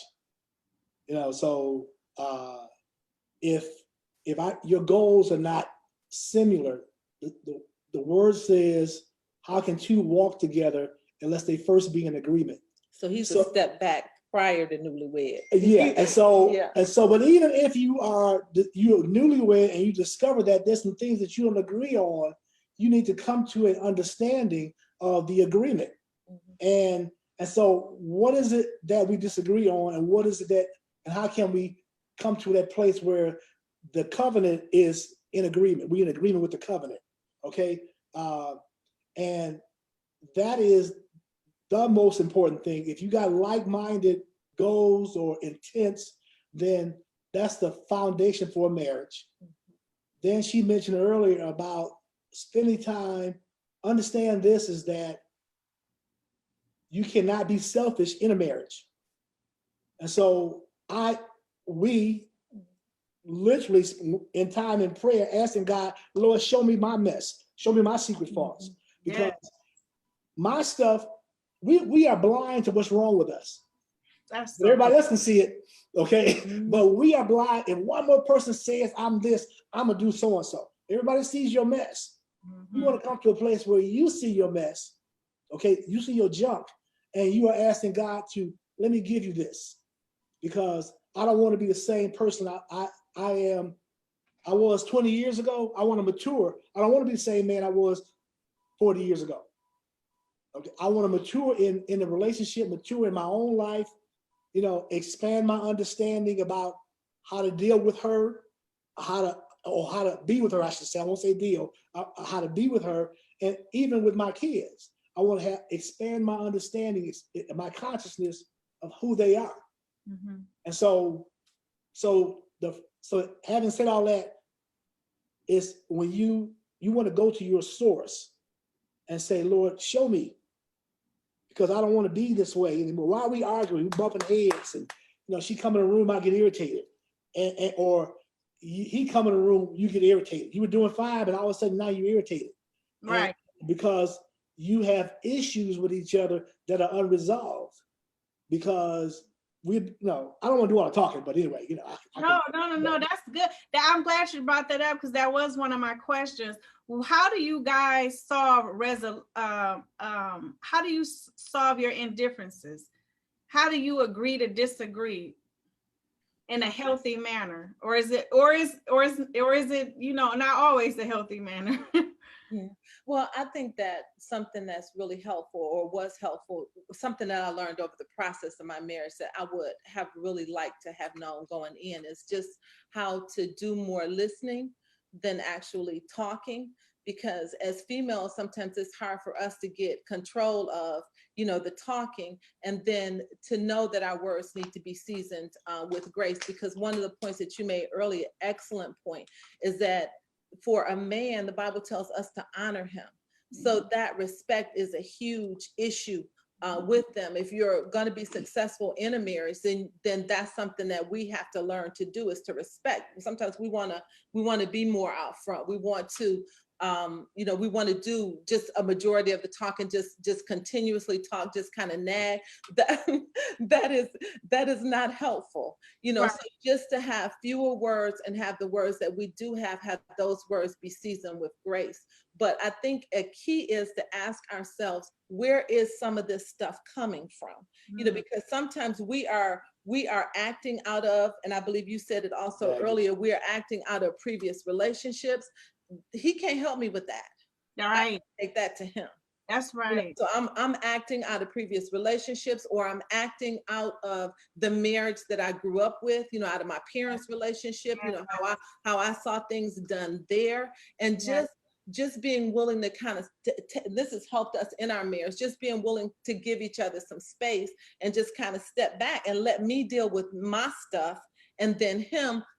So if your goals are not similar, the word says, how can two walk together unless they first be in agreement? So he's a step back prior to newlywed. Yeah, and so but even if you're newlywed and you discover that there's some things that you don't agree on, you need to come to an understanding of the agreement. And so what is it that we disagree on, and what is it that, and how can we come to that place where the covenant is in agreement? We're in agreement with the covenant, okay? And that is the most important thing. If you got like-minded goals or intents, then that's the foundation for a marriage. Then she mentioned earlier about spending time. Understand this is that you cannot be selfish in a marriage. And so we literally in time in prayer asking God, Lord, show me my mess, show me my secret faults, because my stuff, we are blind to what's wrong with us. But everybody else can see it, okay? But we are blind. If one more person says I'm this, I'm gonna do so and so. Everybody sees your mess. You want to come to a place where you see your mess, okay? You see your junk, and you are asking God to, let me give you this, because I don't want to be the same person I was 20 years ago. I want to mature. I don't want to be the same man I was 40 years ago. Okay, I want to mature in the relationship, mature in my own life, expand my understanding about how to deal with her, how to be with her, I should say. I won't say deal, how to be with her, and even with my kids. I want to expand my understanding, my consciousness of who they are. And so having said all that, is when you want to go to your source and say, Lord, show me, because I don't want to be this way anymore. Why are we arguing? We bumping heads, and she come in the room, I get irritated, or he come in the room, you get irritated. You were doing fine, but all of a sudden now you're irritated, right? Because you have issues with each other that are unresolved. Because I don't want to do all the talking, but anyway, No, that's good. I'm glad you brought that up, because that was one of my questions. Well, how do you guys solve how do you solve your indifferences? How do you agree to disagree in a healthy manner? Or is it not always a healthy manner? Yeah. Well, I think that something that's really helpful, or was helpful, something that I learned over the process of my marriage that I would have really liked to have known going in, is just how to do more listening than actually talking. Because as females, sometimes it's hard for us to get control of, the talking, and then to know that our words need to be seasoned with grace. Because one of the points that you made earlier, excellent point, is that for a man, the Bible tells us to honor him. So that respect is a huge issue with them. If you're going to be successful in a marriage, then that's something that we have to learn to do, is to respect. Sometimes we want to be more out front. We want to we want to do just a majority of the talking, just continuously talk, just kind of nag. That is not helpful. Right. So just to have fewer words and have the words that we do have those words be seasoned with grace. But I think a key is to ask ourselves, where is some of this stuff coming from? Because sometimes we are acting out of, and I believe you said it also earlier, we are acting out of previous relationships. He can't help me with that. All right. I take that to him. That's right. So I'm acting out of previous relationships, or I'm acting out of the marriage that I grew up with, out of my parents' relationship, how I saw things done there. And just being willing to kind of, this has helped us in our marriage, just being willing to give each other some space and just kind of step back and let me deal with my stuff, and then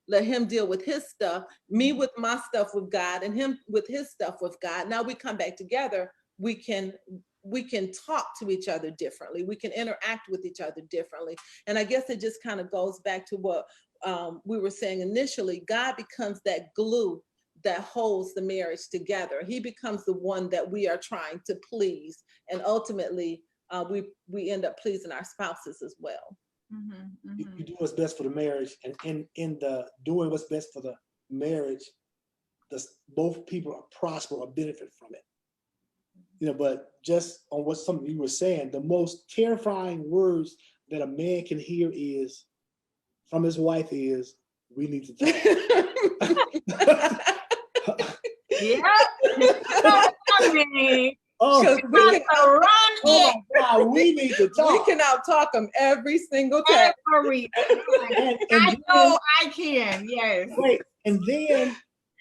let him deal with his stuff, me with my stuff with God, and him with his stuff with God. Now we come back together, we can talk to each other differently. We can interact with each other differently. And I guess it just kind of goes back to what we were saying initially. God becomes that glue that holds the marriage together. He becomes the one that we are trying to please. And ultimately, we end up pleasing our spouses as well. You do what's best for the marriage, and in the doing what's best for the marriage, both people prosper or benefit from it. But just on what something you were saying, the most terrifying words that a man can hear from his wife is, "We need to talk." Yeah. I mean, we need to talk. We can out-talk them every single time. I know I can, yes. Wait, and then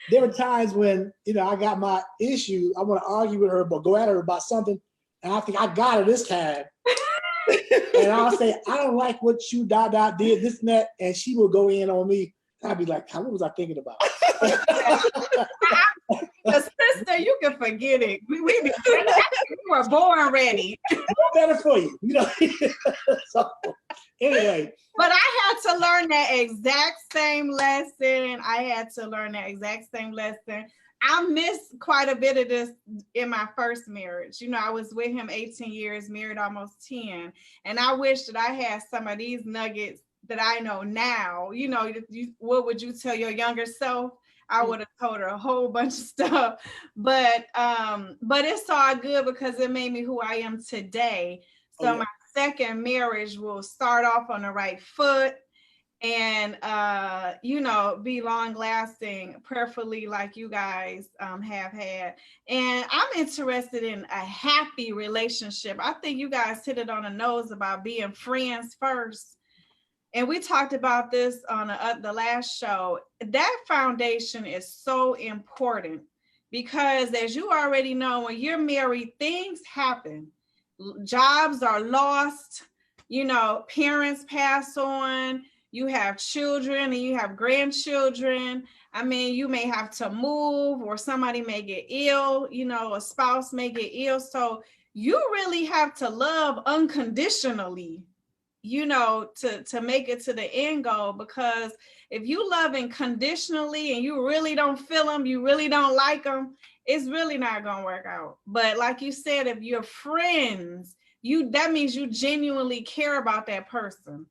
there were times when, I got my issue, I want to argue with her, but go at her about something, and I think I got her this time. And I'll say, "I don't like what you did, this and that," and she will go in on me. I'd be like, "What was I thinking about?" The sister, you can forget it. We were born ready. No better for you, So, anyway. But I had to learn that exact same lesson. I missed quite a bit of this in my first marriage. I was with him 18 years, married almost 10. And I wish that I had some of these nuggets that I know now. What would you tell your younger self? I would have told her a whole bunch of stuff, but it's all good because it made me who I am today. So my second marriage will start off on the right foot, and be long lasting, prayerfully, like you guys have had. And I'm interested in a happy relationship. I think you guys hit it on the nose about being friends first. And we talked about this on the last show. That foundation is so important because, as you already know, when you're married, things happen. Jobs are lost, parents pass on, you have children and you have grandchildren. I mean, you may have to move, or somebody may get ill, a spouse may get ill. So you really have to love unconditionally, to make it to the end goal. Because if you love unconditionally and you really don't feel them, you really don't like them, it's really not going to work out. But like you said, if you're friends, that means you genuinely care about that person.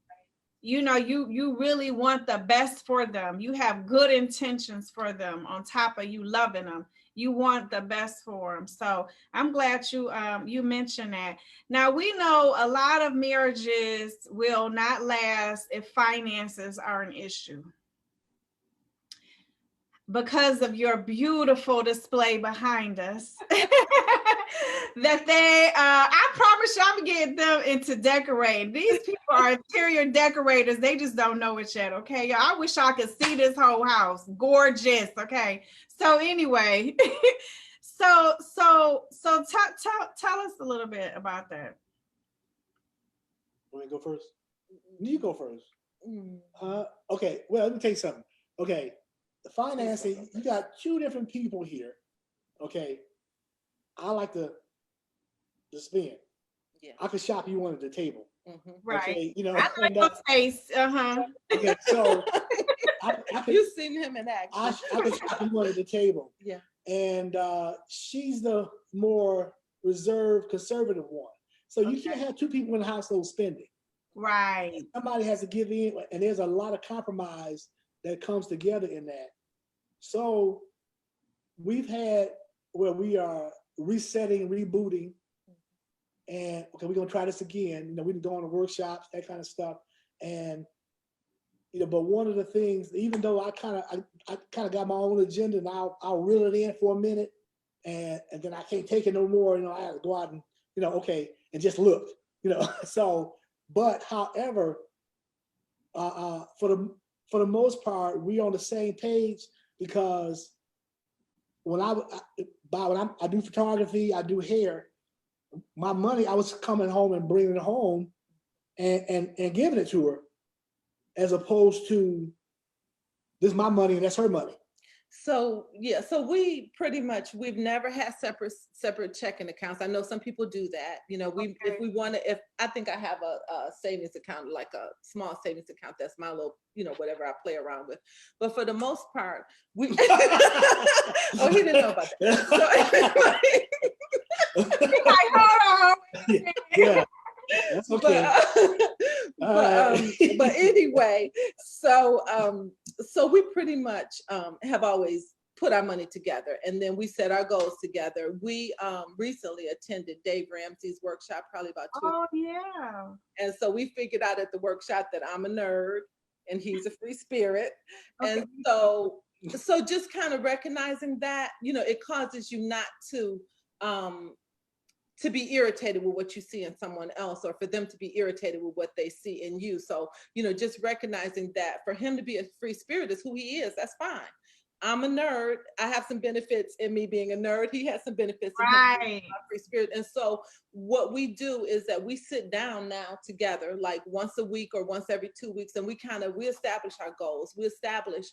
You really want the best for them. You have good intentions for them on top of you loving them. You want the best for them. So I'm glad you mentioned that. Now, we know a lot of marriages will not last if finances are an issue. Because of your beautiful display behind us, I promise you, I'm getting them into decorating. These people are interior decorators. They just don't know it yet. Okay, I wish I could see this whole house. Gorgeous. Okay. So anyway, so tell us a little bit about that. Want me to go first? You go first. Okay. Well, let me tell you something. Okay. financing, you got two different people here. Okay. I like to spend. Yeah. I could shop you one at the table. Mm-hmm. Right. Okay, you know, I like your face. okay, so I could, You've seen him in action. I could shop you one at the table. Yeah. And she's the more reserved, conservative one. So you can't have two people in the household spending. Right. Somebody has to give in, and there's a lot of compromise that comes together in that. So we've had where we are resetting, rebooting, and okay, we're gonna try this again. You know, we can go on the workshops, that kind of stuff, and you know. But one of the things, even though I kind of got my own agenda, and I'll reel it in for a minute, and then I can't take it no more. You know, I have to go out and and just look. You know, so. But however, for the most part, we're on the same page because when I do photography, I do hair. My money, I was coming home and bringing it home, and giving it to her, as opposed to this is my money and that's her money. So yeah, so we've never had separate checking accounts. I know some people do that. You know, if we want to, if I think I have a savings account, like a small savings account, that's my little, whatever I play around with. But for the most part, we oh, he didn't know about that. Yeah. That's okay. But anyway, so we pretty much have always put our money together, and then we set our goals together. We recently attended Dave Ramsey's workshop, probably about 2 Oh yeah. And so we figured out at the workshop that I'm a nerd and he's a free spirit. Okay. And so just kind of recognizing that, it causes you not to be irritated with what you see in someone else, or for them to be irritated with what they see in you. So, just recognizing that for him to be a free spirit is who he is. That's fine. I'm a nerd. I have some benefits in me being a nerd. He has some benefits in him being a free spirit. And so what we do is that we sit down now together, like once a week or once every 2 weeks, and we establish our goals. We establish,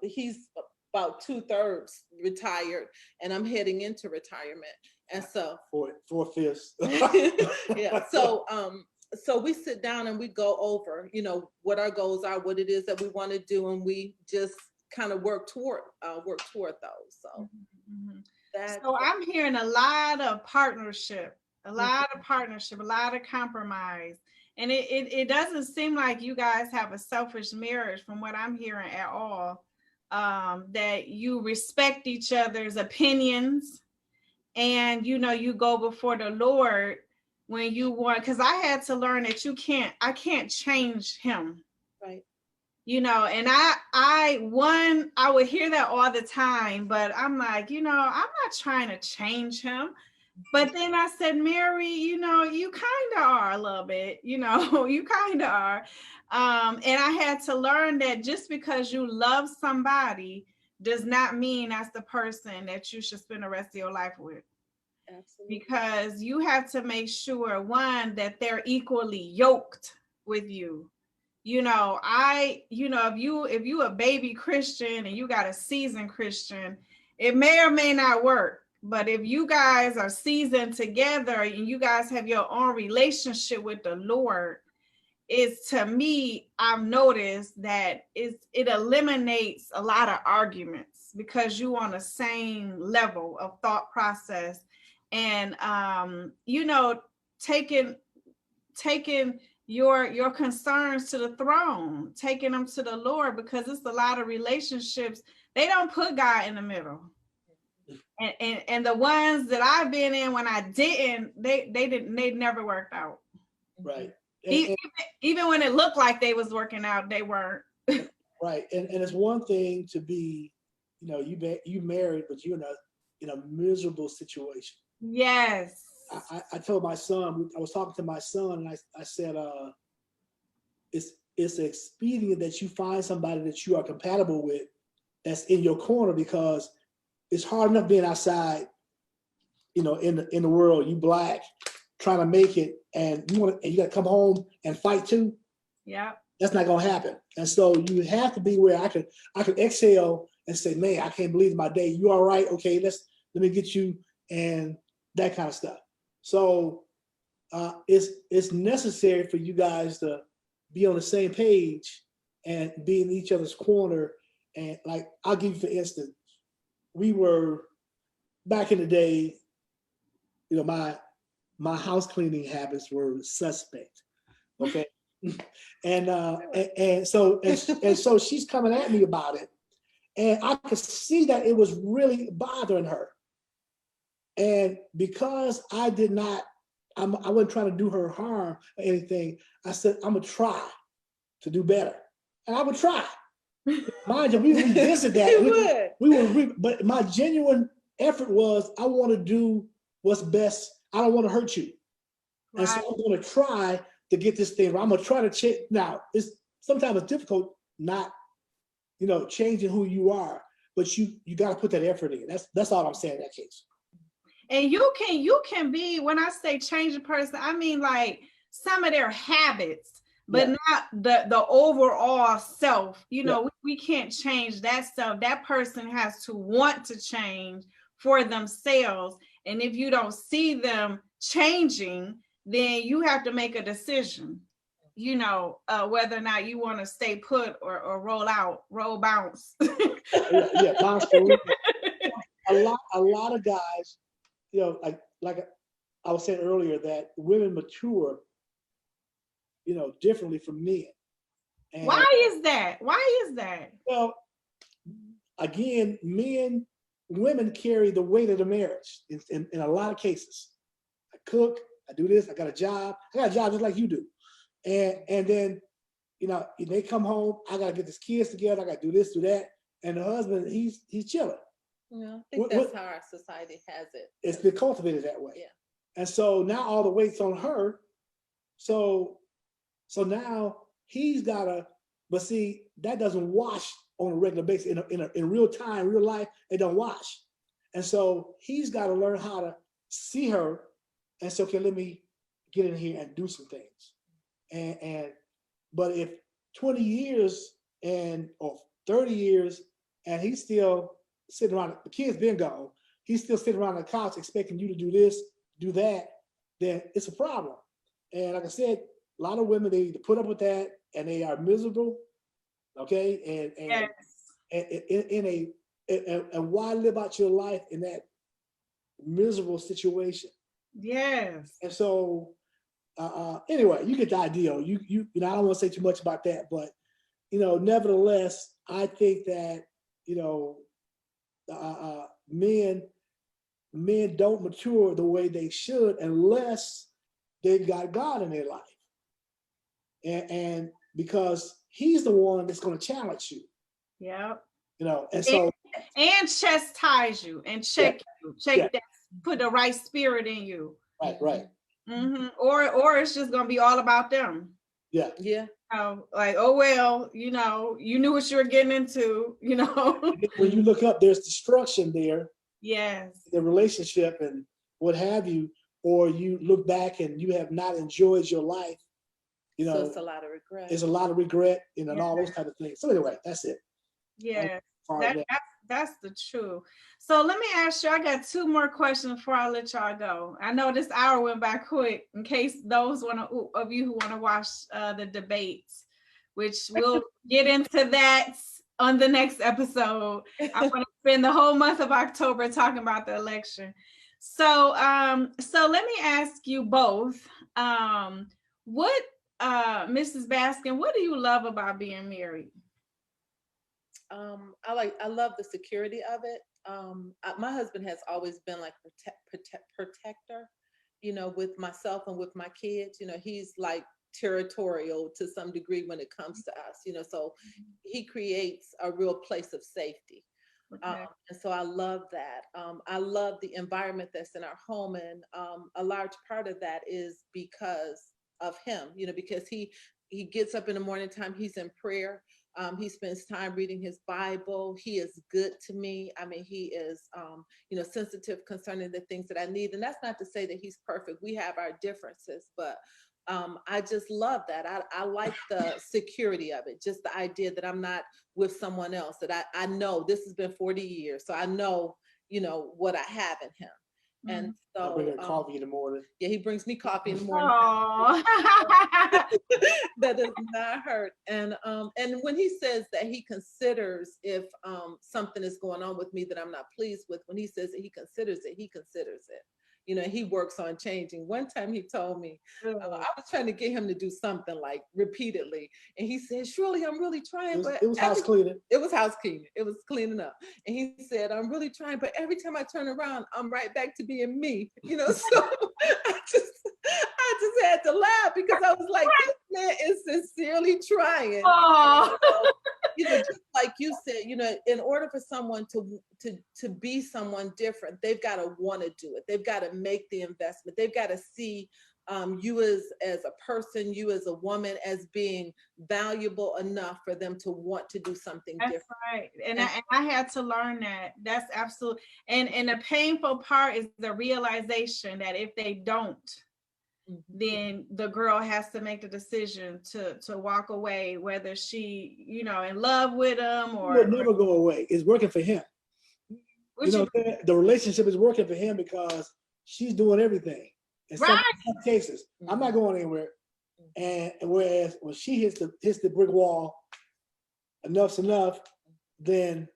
he's about 2/3 retired, and I'm heading into retirement. And so 4/5. Yeah. So we sit down and we go over, what our goals are, what it is that we want to do, and we just kind of work toward those. So so I'm hearing a lot of partnership, a lot of compromise. And it doesn't seem like you guys have a selfish marriage from what I'm hearing at all. That you respect each other's opinions, and you go before the Lord when you want, because I had to learn that I can't change him, right? And I would hear that all the time, but I'm like, I'm not trying to change him. But then I said, Mary, you kind of are a little bit, you kind of are. And I had to learn that just because you love somebody does not mean that's the person that you should spend the rest of your life with. Absolutely. Because you have to make sure, one, that they're equally yoked with you. If you a baby Christian and you got a seasoned Christian, it may or may not work. But if you guys are seasoned together and you guys have your own relationship with the Lord, to me, I've noticed that it eliminates a lot of arguments because you're on the same level of thought process, and taking your concerns to the throne, taking them to the Lord, because it's a lot of relationships. They don't put God in the middle. And the ones that I've been in when I didn't, they never worked out. Right. Even when it looked like they was working out, they weren't. Right. And it's one thing to be, you married, but you're in a miserable situation. Yes. I told my son, I was talking to my son, and I said, it's expedient that you find somebody that you are compatible with, that's in your corner, because it's hard enough being outside, in the world, you Black, trying to make it, and you got to come home and fight too. Yeah. That's not gonna happen. And so you have to be where I can exhale and say, man, I can't believe my day. You all right? Okay, let me get you, and that kind of stuff. So it's necessary for you guys to be on the same page and be in each other's corner. And like, I'll give you for instance, we were back in the day, you know, my house cleaning habits were suspect. Okay. and so she's coming at me about it. And I could see that it was really bothering her. And because I wasn't trying to do her harm or anything, I said, I'm gonna try to do better. And I would try. Mind you, we revisit that. But my genuine effort was, I want to do what's best. I don't want to hurt you. Right. And so I'm going to try to get this thing right. I'm going to try to change. Now, sometimes it's difficult not, changing who you are, but you got to put that effort in. That's all I'm saying in that case. And you can be, when I say change a person, I mean like some of their habits, but not the overall self. We can't change that self. That person has to want to change for themselves. And if you don't see them changing, then you have to make a decision, whether or not you want to stay put or roll bounce. Bounce. A lot of guys, like I was saying earlier, that women mature, differently from men. And why is that? Well, again, women carry the weight of the marriage in a lot of cases. I cook, I do this, I got a job just like you do. And then, they come home, I gotta get these kids together, I gotta do this, do that. And the husband, he's chilling. Yeah, I think that's how our society has it. It's been cultivated that way. Yeah. And so now all the weight's on her. So now he's gotta, but see, that doesn't wash on a regular basis. In real time, real life, it don't wash. And so he's got to learn how to see her and say, okay, let me get in here and do some things. But if 20 years or 30 years and he's still sitting around, the kid's been gone, he's still sitting around the couch expecting you to do this, do that, then it's a problem. And like I said, a lot of women, they either put up with that and they are miserable, okay? And why live out your life in that miserable situation? Yes. And so, anyway, you get the idea. I don't want to say too much about that, but nevertheless, I think that men don't mature the way they should unless they've got God in their life, and because He's the one that's going to challenge you. Yeah. And chastise you and check that, put the right spirit in you. Right. Mm-hmm. Or it's just gonna be all about them. Yeah. Like, oh well, you knew what you were getting into. When you look up, there's destruction there. Yes. The relationship and what have you, or you look back and you have not enjoyed your life. So it's a lot of regret. It's a lot of regret, and all those kind of things. So anyway, that's it. Yeah. That's the truth. So let me ask you, I got two more questions before I let y'all go. I know this hour went by quick, in case those of you who want to watch the debates, which we'll get into that on the next episode. I'm going to spend the whole month of October talking about the election. So let me ask you both, what, Mrs. Baskin, what do you love about being married? I love the security of it. My husband has always been like protector, with myself and with my kids. He's like territorial to some degree when it comes to us, so he creates a real place of safety. Okay. And so I love that. I love the environment that's in our home. And a large part of that is because of him, because he gets up in the morning time, he's in prayer. He spends time reading his Bible. He is good to me. I mean, he is, sensitive concerning the things that I need. And that's not to say that he's perfect. We have our differences, but I just love that. I like the security of it, just the idea that I'm not with someone else, that I know this has been 40 years. So I know, what I have in him. And so I bring her coffee in the morning. Yeah, he brings me coffee in the morning. That does not hurt. And when he says that he considers if something is going on with me that I'm not pleased with, when he says that he considers it, he considers it. He works on changing. One time he told me, I was trying to get him to do something like repeatedly. And he said, Shirley, I'm really trying. It was house cleaning. It was house cleaning. It was cleaning up. And he said, I'm really trying, but every time I turn around, I'm right back to being me. So I just had to laugh because I was like, this man is sincerely trying. Just like you said, in order for someone to be someone different, they've got to want to do it. They've got to make the investment. They've got to see you as a person, you as a woman, as being valuable enough for them to want to do something different. Right. And I had to learn that. That's absolute. And the painful part is the realization that if they don't, then the girl has to make the decision to walk away, whether she, in love with him or. It will never go away. It's working for him. The relationship is working for him because she's doing everything. In some cases, I'm not going anywhere. And whereas when she hits the brick wall, enough's enough, then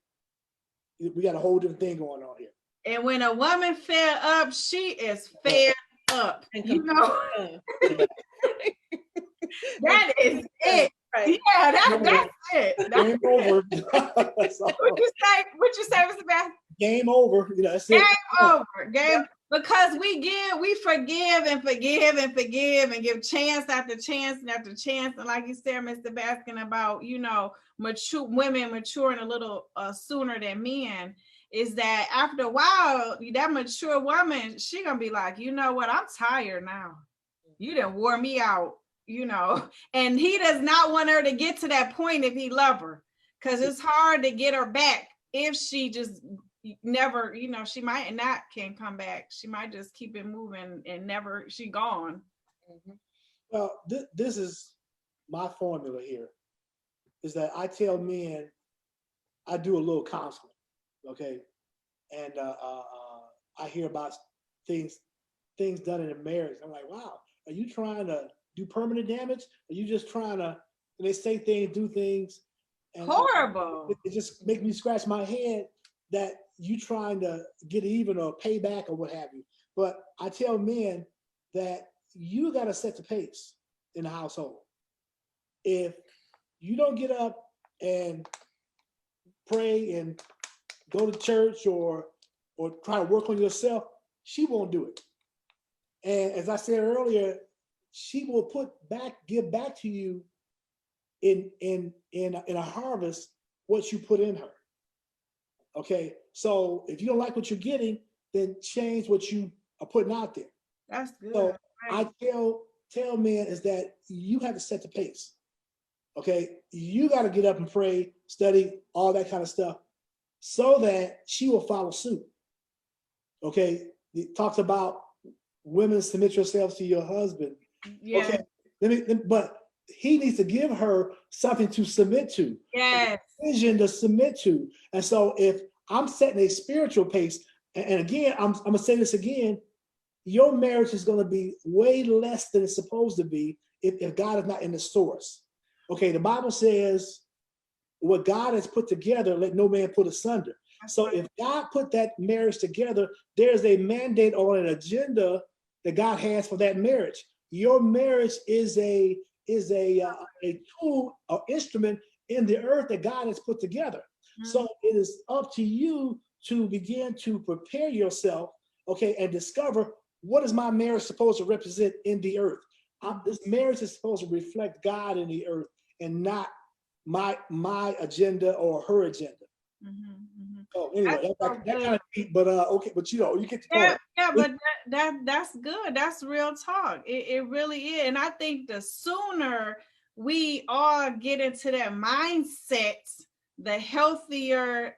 we got a whole different thing going on here. And when a woman fed up, she is fed up. That is it. Right. Yeah, that's it. Game over. What you say, Mr. Bass? Game over. That's Game over. Because we forgive and forgive and forgive and give chance after chance and after chance. And like you said, Mr. Baskin, about, mature women maturing a little sooner than men, is that after a while, that mature woman, she gonna be like, you know what, I'm tired now. You done wore me out, and he does not want her to get to that point if he love her, because it's hard to get her back if she just never, she might not can come back. She might just keep it moving and never, she gone. Well, this is my formula here, is that I tell men, I do a little counseling, okay? And I hear about things done in a marriage. I'm like, wow, are you trying to do permanent damage? Are you just trying to, and they say things, do things. And horrible. It just makes me scratch my head that you trying to get even or pay back or what have you. But I tell men that you got to set the pace in the household. If you don't get up and pray and go to church or try to work on yourself, she won't do it. And as I said earlier, she will give back to you in a harvest what you put in her. Okay, so if you don't like what you're getting, then change what you are putting out there. That's good. So I tell men is that you have to set the pace. Okay, you got to get up and pray, study, all that kind of stuff, so that she will follow suit. Okay, it talks about women submit yourselves to your husband. Yeah. Okay, but he needs to give her something to submit to. Yes. A vision to submit to. And so if I'm setting a spiritual pace, and again, I'm gonna say this again, your marriage is gonna be way less than it's supposed to be if God is not in the source. Okay, the Bible says, what God has put together, let no man put asunder. So if God put that marriage together, there's a mandate or an agenda that God has for that marriage. Your marriage is a tool or instrument in the earth that God has put together. Mm-hmm. So it is up to you to begin to prepare yourself, okay, and discover, what is my marriage supposed to represent in the earth? This marriage is supposed to reflect God in the earth and not my agenda or her agenda. Mm-hmm, mm-hmm. So anyway, that kind of deep, but okay, but you get the point. Yeah, but that's good. That's real talk. It really is. And I think the sooner we all get into that mindset, the healthier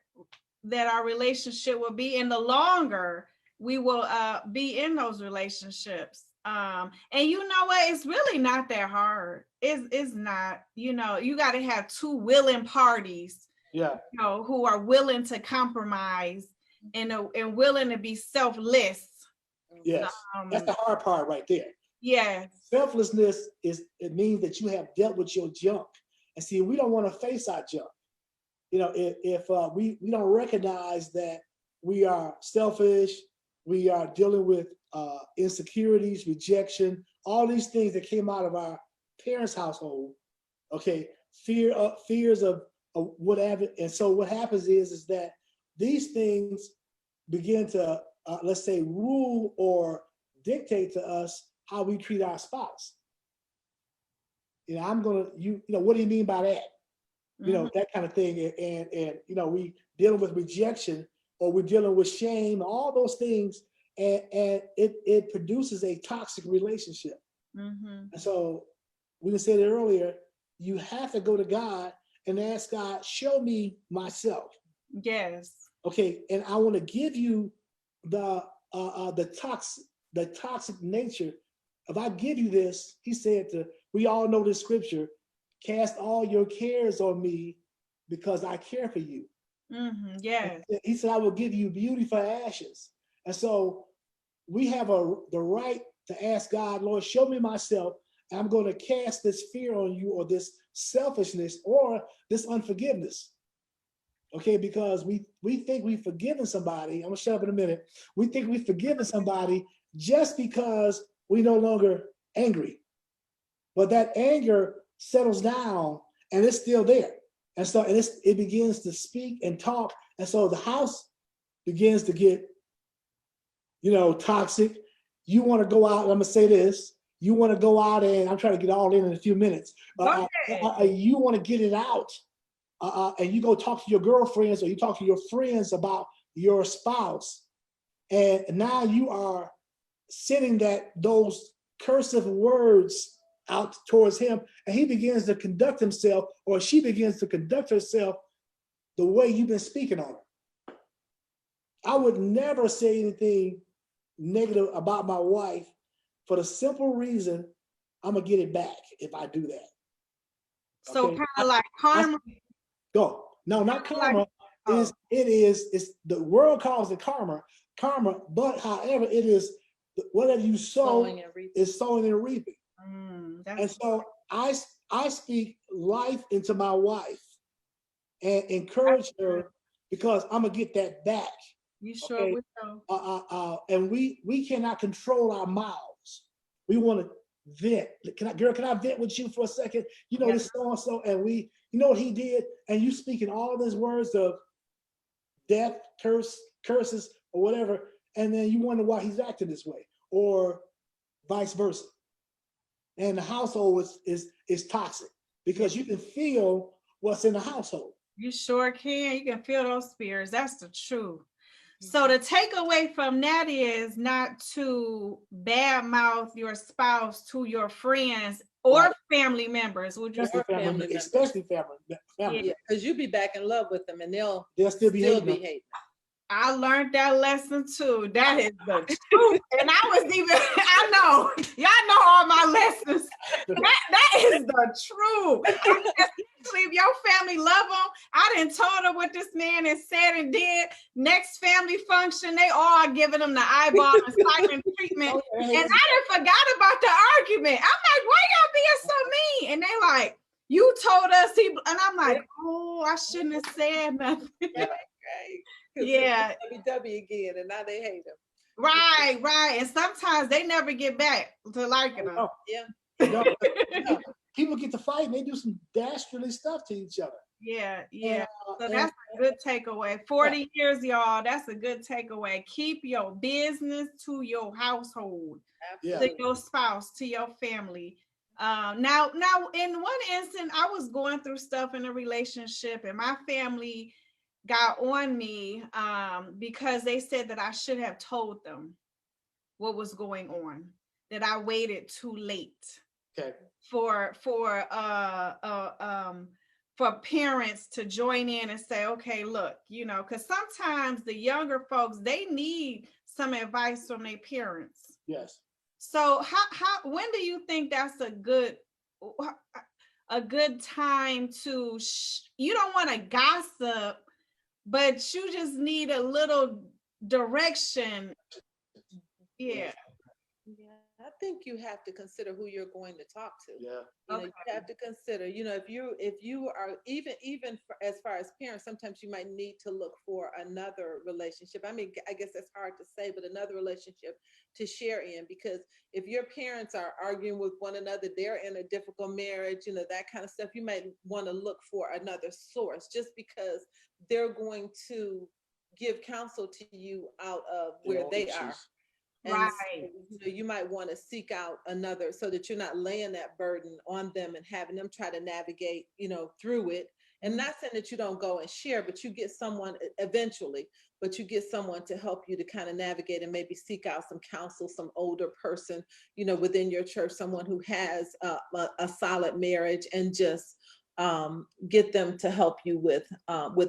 that our relationship will be, and the longer we will be in those relationships. And you know what? It's really not that hard. It's not, you know, you got to have two willing parties, Yeah. you know, who are willing to compromise and willing to be selfless. Yes. That's the hard part right there. Yes. Selflessness it means that you have dealt with your junk. And see, we don't want to face our junk. You know, if we don't recognize that we are selfish, we are dealing with insecurities, rejection, all these things that came out of our parents' household. Okay, fears of whatever. And so what happens is that these things begin to let's say rule or dictate to us how we treat our spouse. You know, you know, what do you mean by that? You know, that kind of thing. And you know, we dealing with rejection or we're dealing with shame, all those things, and it produces a toxic relationship. And so we said it earlier, you have to go to God and ask God, show me myself. Yes. Okay, and I want to give you the toxic nature. If I give you this, he said we all know this scripture, cast all your cares on me because I care for you. Yes. He said, I will give you beauty for ashes. And so we have the right to ask God, Lord, show me myself. And I'm going to cast this fear on you, or this selfishness, or this unforgiveness. Okay, because we think we've forgiven somebody. I'm going to shut up in a minute. We think we've forgiven somebody just because we're no longer angry. But that anger settles down and it's still there. And so it begins to speak and talk. And so the house begins to get, you know, toxic. You want to go out, I'm going to say this. You want to go out, and I'm trying to get all in a few minutes. You want to get it out. And you go talk to your girlfriends, or you talk to your friends about your spouse. And now you are sending those cursive words out towards him, and he begins to conduct himself, or she begins to conduct herself the way you've been speaking on her. I would never say anything negative about my wife for the simple reason I'm gonna get it back if I do that. So kind of like karma. Go. No, not karma. It's the world calls it karma, but however, it is whatever you sow is sowing and reaping. And so I speak life into my wife and encourage her, because I'm gonna get that back. You sure will. And we cannot control our mouths. We want to vent. Can I vent with you for a second? You know, this so and so, and you know what he did, and you speaking all these words of death, curses, or whatever, and then you wonder why he's acting this way, or vice versa. And the household is toxic because you can feel what's in the household. You sure can. You can feel those spirits. That's the truth. So the takeaway from that is not to badmouth your spouse to your friends or family members. Would you especially family members. Yeah, because you be back in love with them, and they'll still be hating. I learned that lesson too. That is the truth. And I know, y'all know all my lessons. That is the truth. Especially if your family love them. I done told her what this man has said and did. Next family function, they all giving them the eyeball and silent treatment. And I done forgot about the argument. I'm like, why y'all being so mean? And they like, you told us and I'm like, oh, I shouldn't have said nothing. Right. Yeah. WW again, and now they hate him. Right. And sometimes they never get back to liking them. Yeah. People get to fight and they do some dastardly stuff to each other. Yeah. So that's a good takeaway. 40 years, y'all. That's a good takeaway. Keep your business to your household, to your spouse, to your family. Now, in one instance, I was going through stuff in a relationship, and my family got on me because they said that I should have told them what was going on, that I waited too late for parents to join in and say, okay, look, you know, because sometimes the younger folks, they need some advice from their parents. Yes. So when do you think that's a good time to you don't want to gossip, but you just need a little direction? Yeah. Yeah, I think you have to consider who you're going to talk to. Yeah. You know, you have to consider, you know, if you are even as far as parents, sometimes you might need to look for another relationship. I mean, I guess that's hard to say, but another relationship to share in, because if your parents are arguing with one another, they're in a difficult marriage, you know, that kind of stuff, you might want to look for another source, just because they're going to give counsel to you out of where they are. And right. so, you know, you might want to seek out another, so that you're not laying that burden on them and having them try to navigate, you know, through it. And not saying that you don't go and share, but you get someone eventually, but you get someone to help you to kind of navigate and maybe seek out some counsel, some older person, you know, within your church, someone who has a solid marriage, and just get them to help you with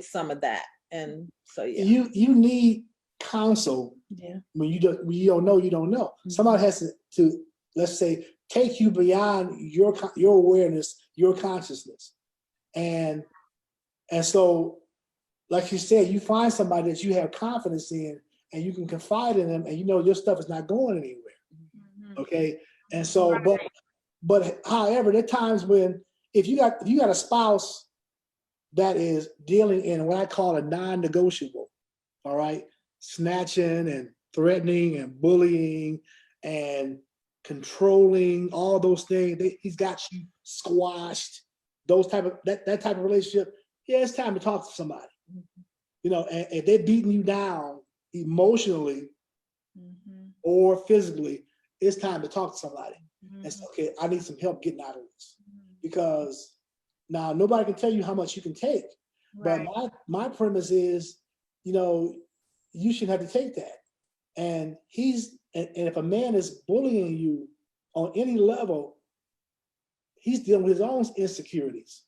some of that. And so, yeah. You need counsel. Yeah. When you don't know, you don't know. Somebody has to, let's say, take you beyond your awareness, your consciousness. And so, like you said, you find somebody that you have confidence in, and you can confide in them, and you know your stuff is not going anywhere. Okay. And so, but however, there are times when if you got a spouse that is dealing in what I call a non-negotiable, all right, snatching and threatening and bullying and controlling, all those things, he's got you squashed, those type of that type of relationship. Yeah, it's time to talk to somebody. You know, and if they're beating you down emotionally or physically, it's time to talk to somebody and say, okay, I need some help getting out of this. Because now nobody can tell you how much you can take. Right. But my premise is, you know, you shouldn't have to take that. And if a man is bullying you on any level, he's dealing with his own insecurities.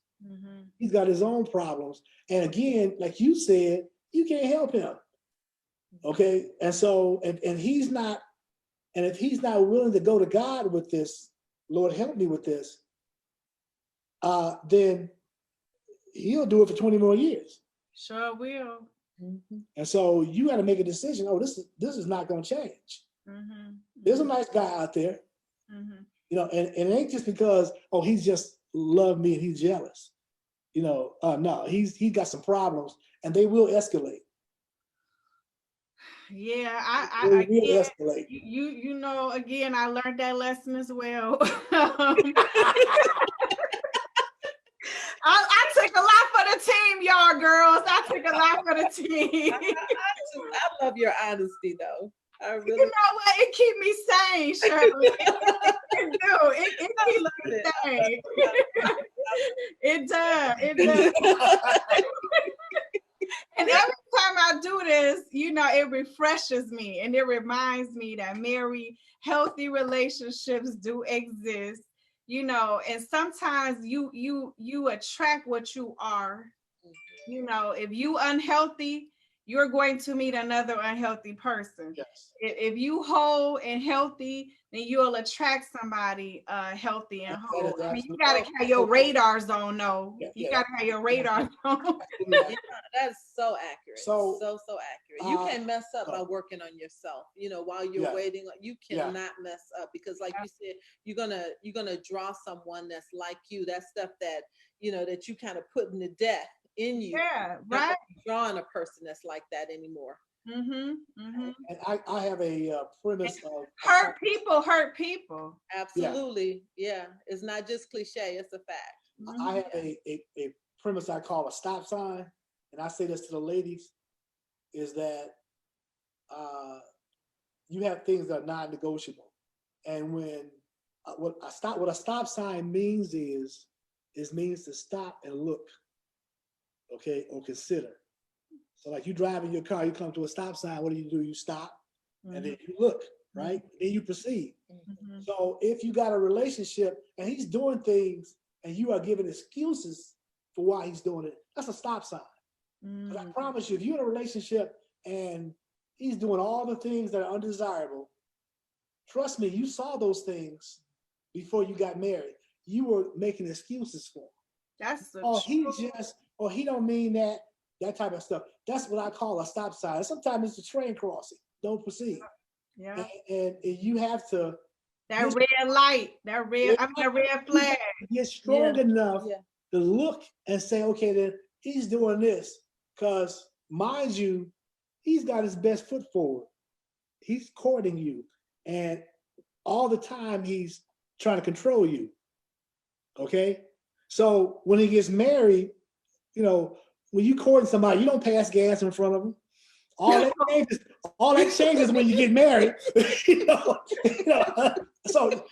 He's got his own problems. And again, like you said, you can't help him. Okay. And so, and he's not, and if he's not willing to go to God with this, Lord, help me with this, then he'll do it for 20 more years. Sure will. And so you got to make a decision. Oh, this is not going to change. There's a nice guy out there, you know, and it ain't just because, oh, he's just loved me and he's jealous. You know, no, he's got some problems, and they will escalate. Yeah, they will escalate. You know, again, I learned that lesson as well. I took a lot for the team, y'all girls. I took a lot for the team. I love your honesty, though. I really, you know what? It keep me sane, Shirley. It do. It keeps me sane. It does. It does. And every time I do this, you know, it refreshes me, and it reminds me that Mary, healthy relationships do exist. You know, and sometimes you attract what you are. You know, if you unhealthy, you're going to meet another unhealthy person. Yes. If you whole and healthy, then you'll attract somebody healthy and whole. I mean, you gotta have your radars on, though. You gotta have your radars on. That's so accurate. So accurate. You can mess up by working on yourself. You know, while you're waiting, you cannot mess up, because, like you said, you're gonna draw someone that's like you. That stuff that, you know, that you kind of putting to death in you. Yeah, right. Drawing a person that's like that anymore. And I have a premise of hurt people. Absolutely. Yeah. It's not just cliche, it's a fact. I have a premise I call a stop sign, and I say this to the ladies, is that you have things that are non-negotiable. And when what a stop sign means means to stop and look. Okay, or consider. So like you drive in your car, you come to a stop sign, what do? You stop, and then you look, right? Then you proceed. So if you got a relationship and he's doing things and you are giving excuses for why he's doing it, that's a stop sign. Because I promise you, if you're in a relationship and he's doing all the things that are undesirable, trust me, you saw those things before you got married. You were making excuses for him. That's the Oh, he truth. he don't mean that type of stuff. That's what I call a stop sign. Sometimes it's a train crossing. Don't proceed. Yeah. And you have to That red light, that red flag. get strong enough Yeah. to look and say, okay, then he's doing this. Because mind you, he's got his best foot forward. He's courting you. And all the time he's trying to control you. Okay? So when he gets married, when you courting somebody, you don't pass gas in front of them. All that changes when you get married. So am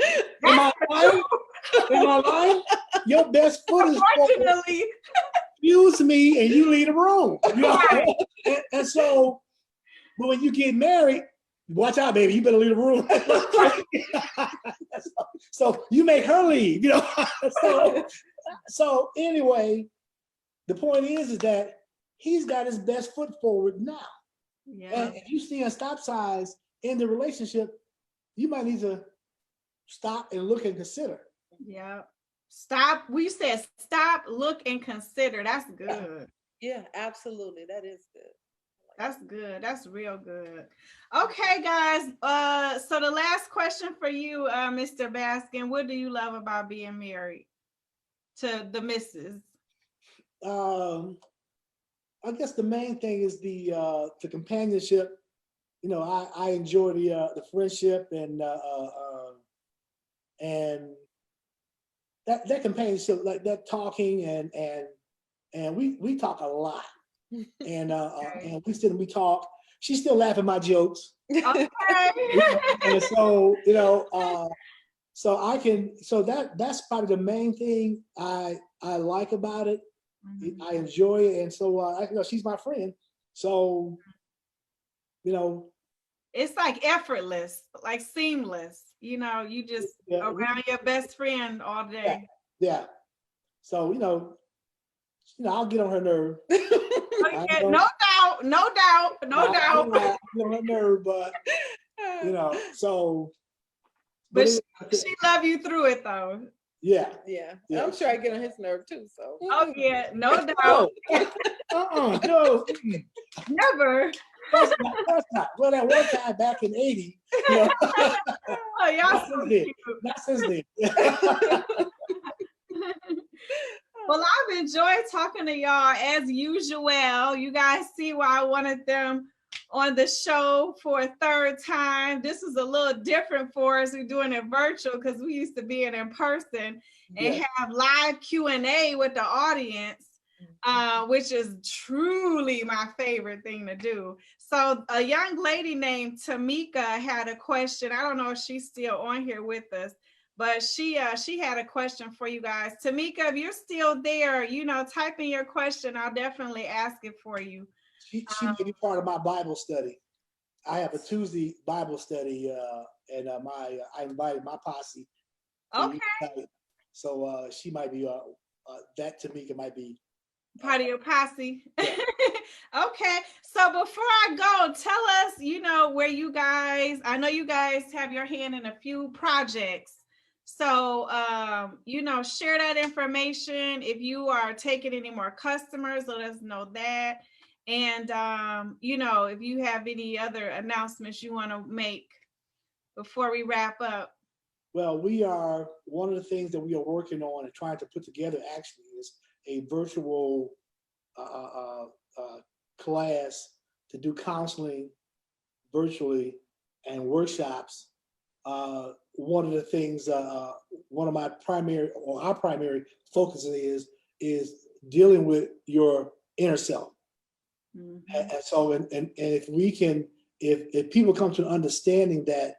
I lying? Am I lying? Your best foot is forward. Excuse me, and you leave the room. And so, but when you get married, watch out, baby. You better leave the room. So you make her leave. So anyway, the point is that he's got his best foot forward now. Yeah. And if you see a stop signs in the relationship, you might need to stop and look and consider. Yeah. Stop. We said stop, look, and consider. That's good. Yeah, absolutely. That is good. That's good. That's real good. Okay, guys. So the last question for you, Mr. Baskin, what do you love about being married to the missus? I guess the main thing is the companionship. I enjoy the friendship and that companionship, like that talking and we talk a lot. And we sit and we talk. She's still laughing at my jokes. Okay. And so that's probably the main thing I like about it. Mhm. I enjoy it, and so she's my friend. So It's like effortless, like seamless. You just around your best friend all day. Yeah. So I'll get on her nerve. Okay, no doubt. I'll get on her nerve, but so. But she love you through it though. Yeah. I'm sure I get on his nerve too. So. Oh yeah, no doubt. No. Never. That's not. Well, that one time back in '80. Oh, y'all so cute. Not since then. Well, I've enjoyed talking to y'all as usual. You guys see why I wanted them on the show for a third time. This is a little different for us. We're doing it virtual because we used to be in person and have live Q&A with the audience, which is truly my favorite thing to do. So a young lady named Tamika had a question. I don't know if she's still on here with us, but she had a question for you guys. Tamika, if you're still there, type in your question. I'll definitely ask it for you. She may be part of my Bible study. I have a Tuesday Bible study, and I invited my posse. Okay. So she might be that Tamika might be part of your posse. Yeah. Okay. So before I go, tell us, where you guys. I know you guys have your hand in a few projects. So share that information. If you are taking any more customers, let us know that. And, if you have any other announcements you want to make before we wrap up. Well, one of the things that we are working on and trying to put together actually is a virtual class to do counseling virtually and workshops. One of the things, one of our primary focuses is dealing with your inner self. Mm-hmm. And so, if we can, if people come to an understanding that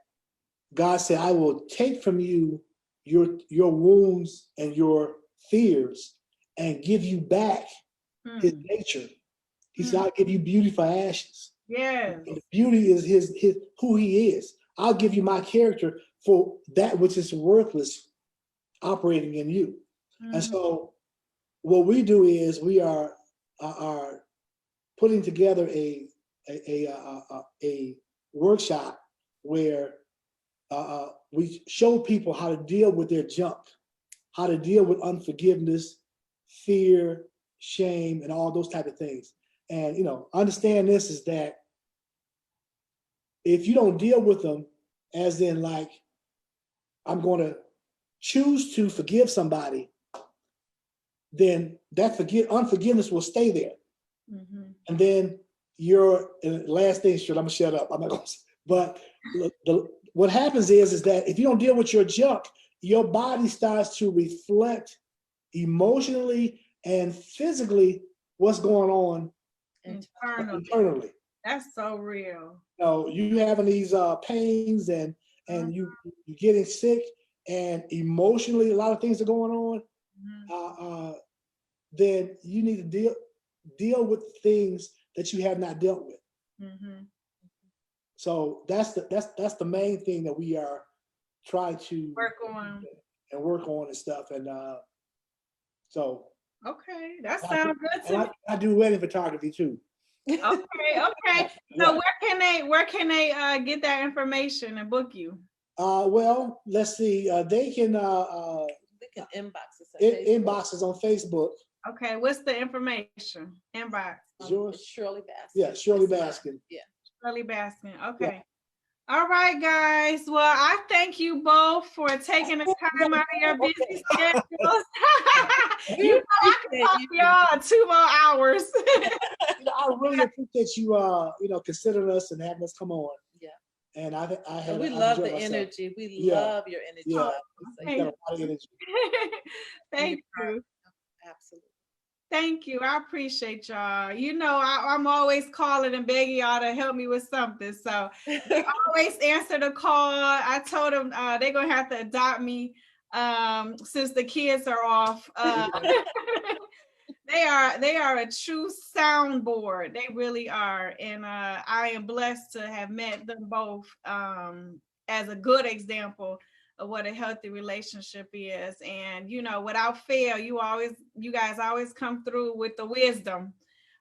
God said, I will take from you your wounds and your fears and give you back his nature. He said, I'll give you beauty for ashes. Yeah. And beauty is his who he is. I'll give you my character for that which is worthless operating in you. Mm-hmm. And so what we do is we are putting together a workshop where we show people how to deal with their junk, how to deal with unforgiveness, fear, shame, and all those type of things. And, understand this is that if you don't deal with them, as in like, I'm going to choose to forgive somebody, then that unforgiveness will stay there. Mm-hmm. And then last thing, I'm gonna shut up. I'm not gonna. But what happens is that if you don't deal with your junk, your body starts to reflect emotionally and physically what's going on internally. That's so real. You having these pains and you're getting sick, and emotionally a lot of things are going on. Mm-hmm. Then you need to deal with things that you have not dealt with. Mm-hmm. So that's the main thing that we are trying to work on and stuff. And so okay, that sounds good to me. I do wedding photography too. Okay. So where can they get that information and book you? Well, let's see. They can inbox us. Inbox us on Facebook. Okay, what's the information? Inbox. Shirley Baskin. Yeah, Shirley Baskin. Yeah. Shirley Baskin. Okay. Yeah. All right, guys. Well, I thank you both for taking the time out of your busy schedules. I can talk to y'all 2 more hours. I really appreciate you, considering us and having us come on. Yeah. And we love the energy. We love your energy. Yeah. You got a lot of energy. Thank you. Absolutely. Thank you. I appreciate y'all. I'm always calling and begging y'all to help me with something. So they always answer the call. I told them they're going to have to adopt me since the kids are off. They are a true soundboard. They really are. And I am blessed to have met them both as a good example of what a healthy relationship is. And, without fail, you guys always come through with the wisdom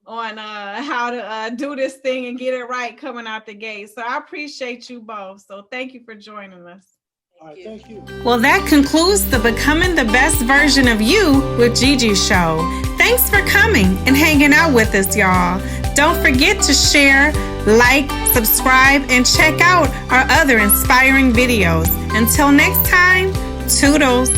on how to do this thing and get it right coming out the gate. So I appreciate you both. So thank you for joining us. All right, thank you. Well, that concludes the Becoming the Best Version of You with Gigi show. Thanks for coming and hanging out with us, y'all. Don't forget to share, like, subscribe, and check out our other inspiring videos. Until next time, toodles.